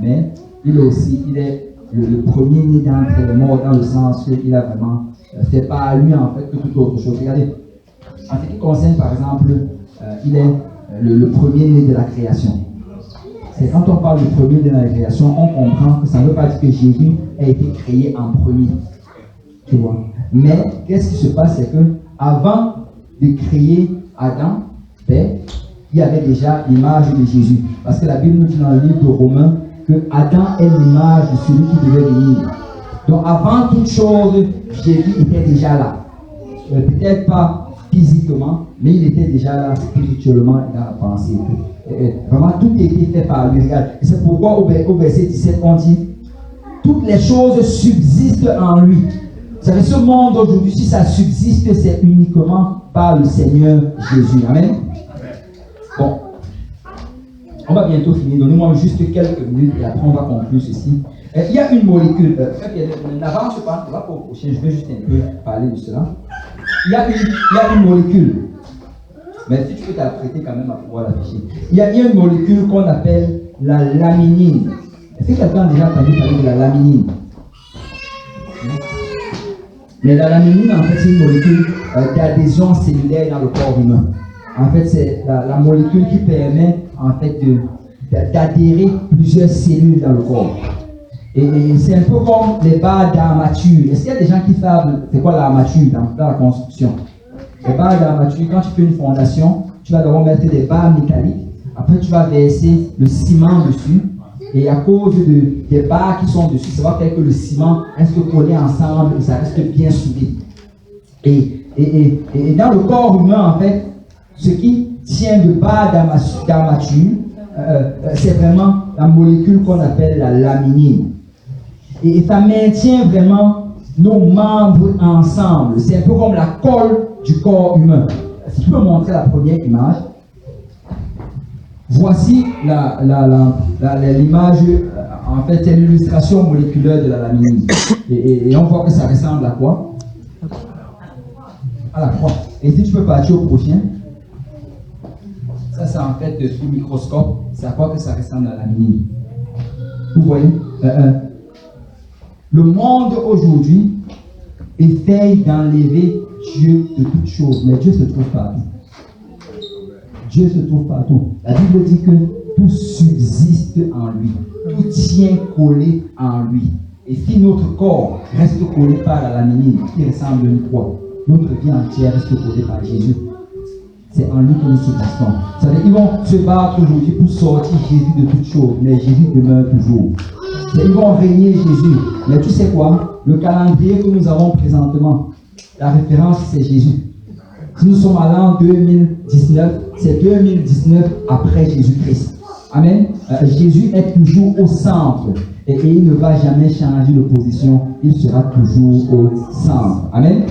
mais il est le premier né d'entre les morts, dans le sens qu'il a vraiment, c'est pas à lui en fait que toute autre chose. Regardez, en ce qui concerne par exemple, il est le premier né de la création. C'est quand on parle du premier né de la création, on comprend que ça ne veut pas dire que Jésus a été créé en premier. Tu vois. Mais qu'est-ce qui se passe, c'est que avant de créer Adam, il y avait déjà l'image de Jésus. Parce que la Bible nous dit dans le livre de Romains que Adam est l'image de celui qui devait venir. Donc avant toute chose, Jésus était déjà là. Peut-être pas physiquement, mais il était déjà là spirituellement et dans la pensée. Vraiment, tout a été fait par lui. Regarde. Et c'est pourquoi au verset 17, on dit toutes les choses subsistent en lui. Vous savez, ce monde aujourd'hui, si ça subsiste, c'est uniquement par le Seigneur Jésus. Amen. Bon, on va bientôt finir. Donnez-moi juste quelques minutes et après on va conclure ceci. Il y a une molécule. N'avance pas, on va pas au prochain. Je vais juste un peu parler de cela. Il y a une molécule. Mais si tu peux t'apprêter quand même à pouvoir l'afficher. Il y a une molécule qu'on appelle la laminine. Est-ce que quelqu'un a déjà entendu parler de la laminine? Mais la laminine, en fait, c'est une molécule d'adhésion cellulaire dans le corps humain. En fait, c'est la molécule qui permet, en fait, d'adhérer plusieurs cellules dans le corps. Et c'est un peu comme les barres d'armature. Est-ce qu'il y a des gens qui savent c'est quoi l'armature dans la construction? Les barres d'armature, quand tu fais une fondation, tu vas d'abord mettre des barres métalliques. Après, tu vas verser le ciment dessus. Et à cause des barres qui sont dessus, ça va faire que le ciment reste collé ensemble et ça reste bien soudé. Et dans le corps humain, en fait, ce qui tient de barres d'armature, c'est vraiment la molécule qu'on appelle la laminine. Et ça maintient vraiment nos membres ensemble. C'est un peu comme la colle du corps humain. Si tu peux montrer la première image. Voici l'image, en fait, c'est l'illustration moléculaire de la laminine. Et on voit que ça ressemble à quoi? À la croix. Et si tu peux partir au prochain. Ça, c'est en fait sous microscope. C'est à quoi que ça ressemble à la laminine. Vous voyez? Le monde aujourd'hui essaye d'enlever Dieu de toutes choses, mais Dieu se trouve partout. Dieu se trouve partout. La Bible dit que tout subsiste en lui. Tout tient collé en lui. Et si notre corps reste collé par la laminine qui ressemble à une croix, notre vie entière reste collée par Jésus. C'est en lui que nous subsistons. Vous savez, ils vont se battre aujourd'hui pour sortir Jésus de toutes choses, mais Jésus demeure toujours. Ils vont régner Jésus. Mais tu sais quoi? Le calendrier que nous avons présentement, la référence, c'est Jésus. Si nous sommes à l'an 2019, c'est 2019 après Jésus-Christ. Amen. Jésus est toujours au centre. Et il ne va jamais changer de position. Il sera toujours au centre. Amen.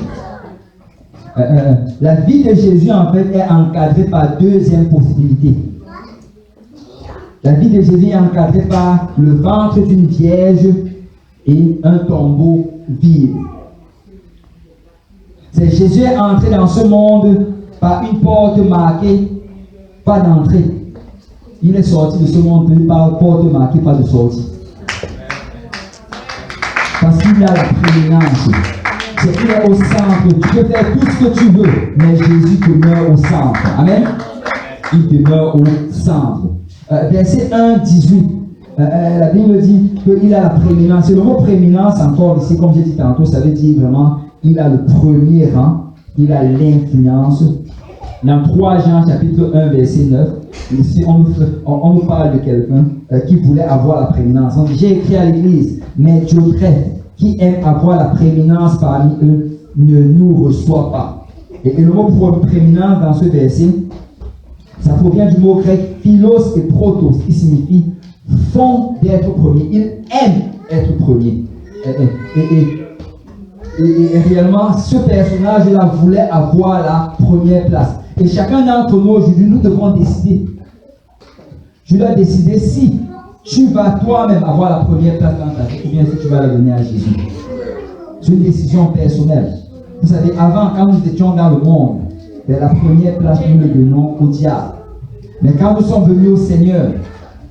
La vie de Jésus, en fait, est encadrée par deuxième possibilité. La vie de Jésus est encadrée par le ventre d'une vierge et un tombeau vide. C'est Jésus est entré dans ce monde par une porte marquée, pas d'entrée. Il est sorti de ce monde par une porte marquée, pas de sortie. Parce qu'il a la prééminence. C'est qu'il est au centre. Tu peux faire tout ce que tu veux, mais Jésus demeure au centre. Amen. Il demeure au centre. Verset 1, 18. La Bible dit qu'il a la prééminence. Et le mot prééminence, encore ici, comme j'ai dit tantôt, ça veut dire vraiment il a le premier rang, il a l'influence. Dans 3 Jean chapitre 1 verset 9, ici on nous parle de quelqu'un qui voulait avoir la prééminence. Donc j'ai écrit à l'église, mais Dieutrephes, qui aime avoir la prééminence parmi eux, ne nous reçoit pas. Et le mot prééminence dans ce verset, ça provient du mot grec philos et protos, qui signifie fond d'être premier. Il aime être premier. Et réellement, ce personnage-là voulait avoir la première place. Et chacun d'entre nous aujourd'hui, nous devons décider. Je dois décider si tu vas toi-même avoir la première place dans ta vie ou bien si tu vas la donner à Jésus. C'est une décision personnelle. Vous savez, avant, quand nous étions dans le monde, Mais la première place, nous le donnons au diable. Mais quand nous sommes venus au Seigneur,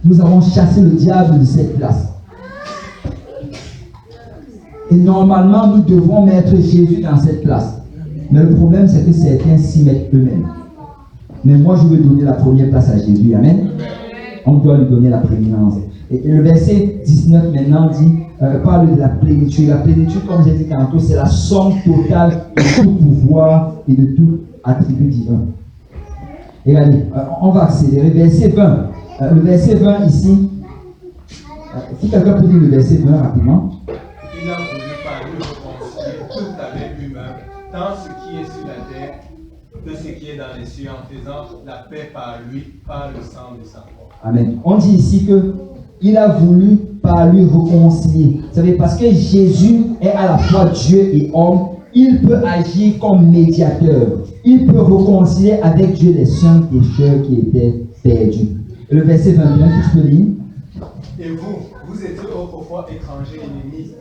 nous avons chassé le diable de cette place. Et normalement, nous devons mettre Jésus dans cette place. Mais le problème, c'est que certains s'y mettent eux-mêmes. Mais moi, je veux donner la première place à Jésus. Amen. On doit lui donner la prééminence. Et le verset 19 maintenant dit, parle de la plénitude. La plénitude, comme j'ai dit tantôt, c'est la somme totale de tout pouvoir et de tout attribut divin. Et allez, on va accélérer. Verset 20. Le verset 20 ici, si quelqu'un peut dire le verset 20 rapidement. Il a voulu par lui réconcilier tout avec lui-même, tant ce qui est sur la terre que ce qui est dans les cieux, en faisant la paix par lui, par le sang de sa croix. Amen. On dit ici que il a voulu par lui réconcilier. Vous savez, parce que Jésus est à la fois Dieu et homme, il peut agir comme médiateur. Il peut réconcilier avec Dieu les saints pécheurs qui étaient perdus. Et le verset 21, tu peux lire. Et vous étiez autrefois étrangers, ennemis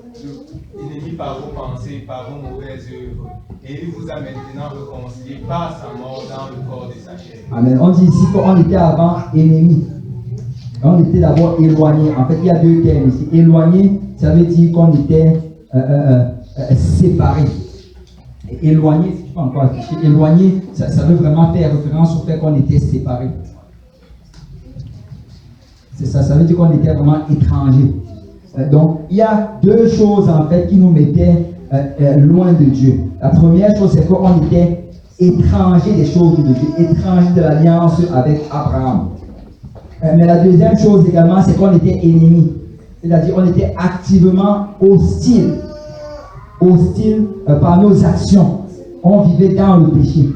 par vos pensées, par vos mauvaises œuvres. Et il vous a maintenant réconcilié par sa mort dans le corps de sa chair. Amen. On dit ici qu'on était avant ennemis. On était d'abord éloignés. En fait, il y a deux termes ici. Éloigné, ça veut dire qu'on était séparés. Éloigné, si tu peux encore afficher, éloigné, ça veut vraiment faire référence au fait qu'on était séparés. C'est ça, ça veut dire qu'on était vraiment étrangers. Donc, il y a deux choses en fait qui nous mettaient loin de Dieu. La première chose, c'est qu'on était étrangers des choses de Dieu, étrangers de l'alliance avec Abraham. Mais la deuxième chose également, c'est qu'on était ennemis. C'est-à-dire qu'on était activement hostiles. Hostiles par nos actions. On vivait dans le péché.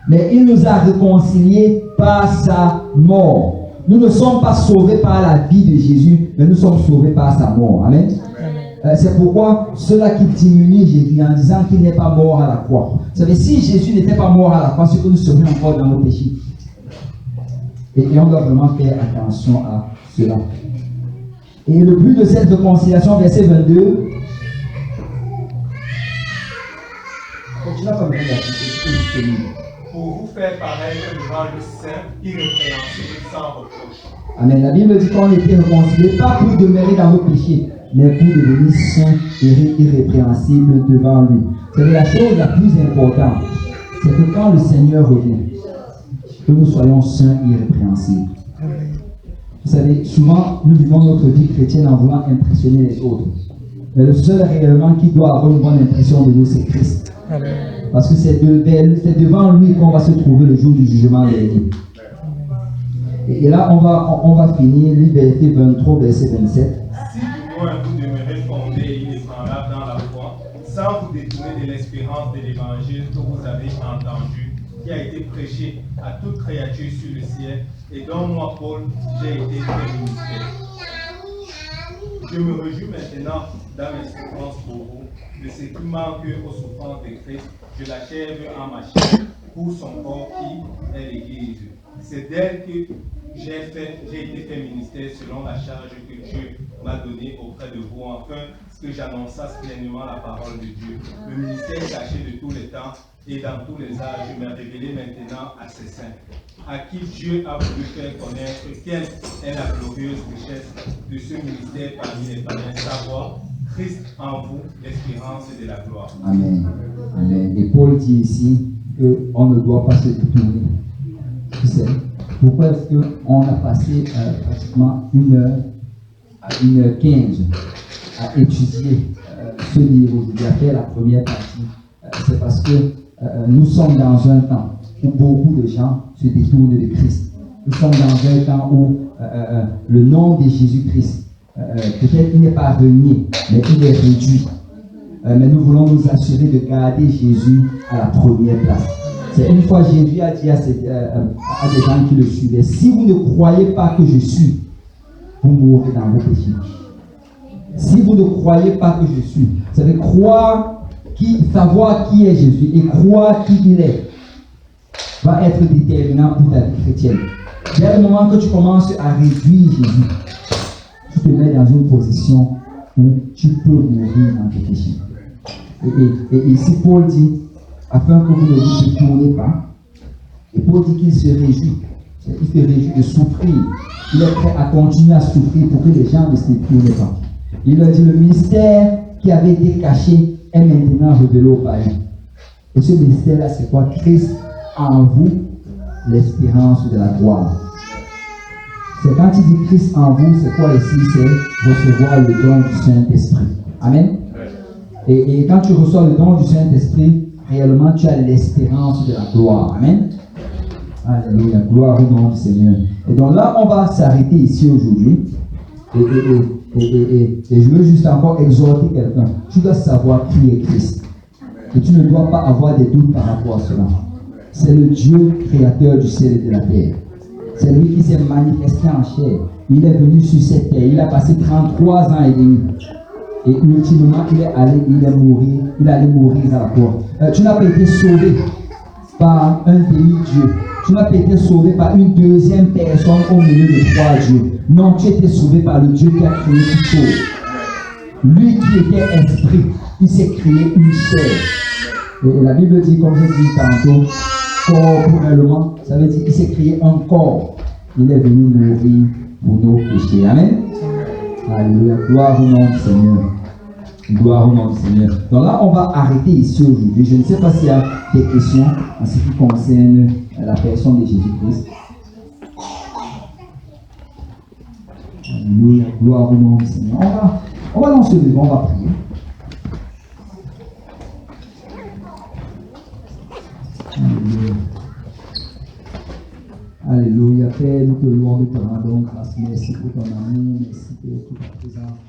Mais il nous a réconciliés par sa mort. Nous ne sommes pas sauvés par la vie de Jésus, mais nous sommes sauvés par sa mort. Amen. C'est pourquoi ceux-là qui diminuent Jésus en disant qu'il n'est pas mort à la croix. Vous savez, si Jésus n'était pas mort à la croix, c'est que nous serions encore dans nos péchés. Et on doit vraiment faire attention à cela. Et le but de cette réconciliation, verset 22. Pour vous faire paraître devant le Saint, irrépréhensible, sans reproche. Amen. La Bible dit qu'on était réconciliés, pas pour demeurer dans nos péchés, mais pour devenir saints et irrépréhensibles devant lui. C'est la chose la plus importante. C'est que quand le Seigneur revient, que nous soyons saints et irrépréhensibles. Vous savez, souvent, nous vivons notre vie chrétienne en voulant impressionner les autres. Mais le seul réellement qui doit avoir une bonne impression de nous, c'est Christ. Parce que c'est devant lui qu'on va se trouver le jour du jugement dernier. Et là, on va finir Liberté 23, verset 27. Si du moins vous demeurez fondés et inébranlables dans la foi, sans vous détourner de l'espérance de l'évangile que vous avez entendu, qui a été prêché à toute créature sur le ciel, et dont moi, Paul, j'ai été fait ministère. Je me réjouis maintenant dans mes souffrances pour vous, de ce qui manque aux souffrances de Christ, je l'achève en ma chair pour son corps qui est l'Église. C'est d'elle que j'ai été fait ministère selon la charge que Dieu m'a donnée auprès de vous, afin que j'annonçasse pleinement la parole de Dieu. Le ministère caché de tous les temps et dans tous les âges m'est révélé maintenant à ses saints, à qui Dieu a voulu faire connaître quelle est la glorieuse richesse de ce ministère parmi les païens, savoir Christ en vous, l'espérance de la gloire. Amen. Amen. Et Paul dit ici qu'on ne doit pas se détourner. Tu sais, pourquoi est-ce qu'on a passé pratiquement 1h15 à étudier ce livre, à faire la première partie? C'est parce que nous sommes dans un temps où beaucoup de gens se détournent de Christ. Nous sommes dans un temps où le nom de Jésus-Christ, peut-être il n'est pas renié, mais il est réduit. Mais nous voulons nous assurer de garder Jésus à la première place. C'est une fois Jésus a dit à des gens qui le suivaient, si vous ne croyez pas que je suis, vous mourrez dans vos péchés. Si vous ne croyez pas que je suis, vous savez, savoir qui est Jésus et croire qui il est va être déterminant pour ta vie chrétienne. Dès le moment que tu commences à réduire Jésus, tu te mets dans une position où tu peux mourir dans tes péchés. Et ici, Paul dit, afin que vous ne vous détournez pas Et Paul dit qu'il se réjouit. Il se réjouit de souffrir. Il est prêt à continuer à souffrir pour que les gens ne se détournent pas. Il leur dit, le mystère qui avait été caché est maintenant révélé aux païens. Et ce mystère-là, c'est quoi? Christ en vous, l'espérance de la gloire. C'est quand il dit Christ en vous, c'est quoi ici? C'est recevoir le don du Saint-Esprit. Amen. Et quand tu reçois le don du Saint-Esprit, réellement tu as l'espérance de la gloire. Amen. Alléluia. Gloire au nom du Seigneur. Et donc là, on va s'arrêter ici aujourd'hui. Et je veux juste encore exhorter quelqu'un. Tu dois savoir qui est Christ. Et tu ne dois pas avoir des doutes par rapport à cela. C'est le Dieu créateur du ciel et de la terre. C'est lui qui s'est manifesté en chair. Il est venu sur cette terre. Il a passé 33 ans et demi. Et ultimement, il allait mourir à la croix. Tu n'as pas été sauvé par un demi-dieu. Tu n'as pas été sauvé par une deuxième personne au milieu de trois dieux. Non, tu as été sauvé par le Dieu qui a créé toutes choses. Lui qui était esprit, il s'est créé une chair. Et la Bible dit, comme je dis tantôt, corporellement, ça veut dire qu'il s'est créé un corps. Il est venu mourir pour nos péchés. Amen. Alléluia. Gloire au nom du Seigneur. Gloire au nom du Seigneur. Donc là, on va arrêter ici aujourd'hui. Je ne sais pas s'il y a des questions en ce qui concerne la personne de Jésus-Christ. Alléluia. Gloire au nom du Seigneur. On va dans ce livre, on va prier. Alléluia. Alléluia. Père, nous te louons, nous te rendons grâce. Merci pour ton amour. Merci pour ta présence.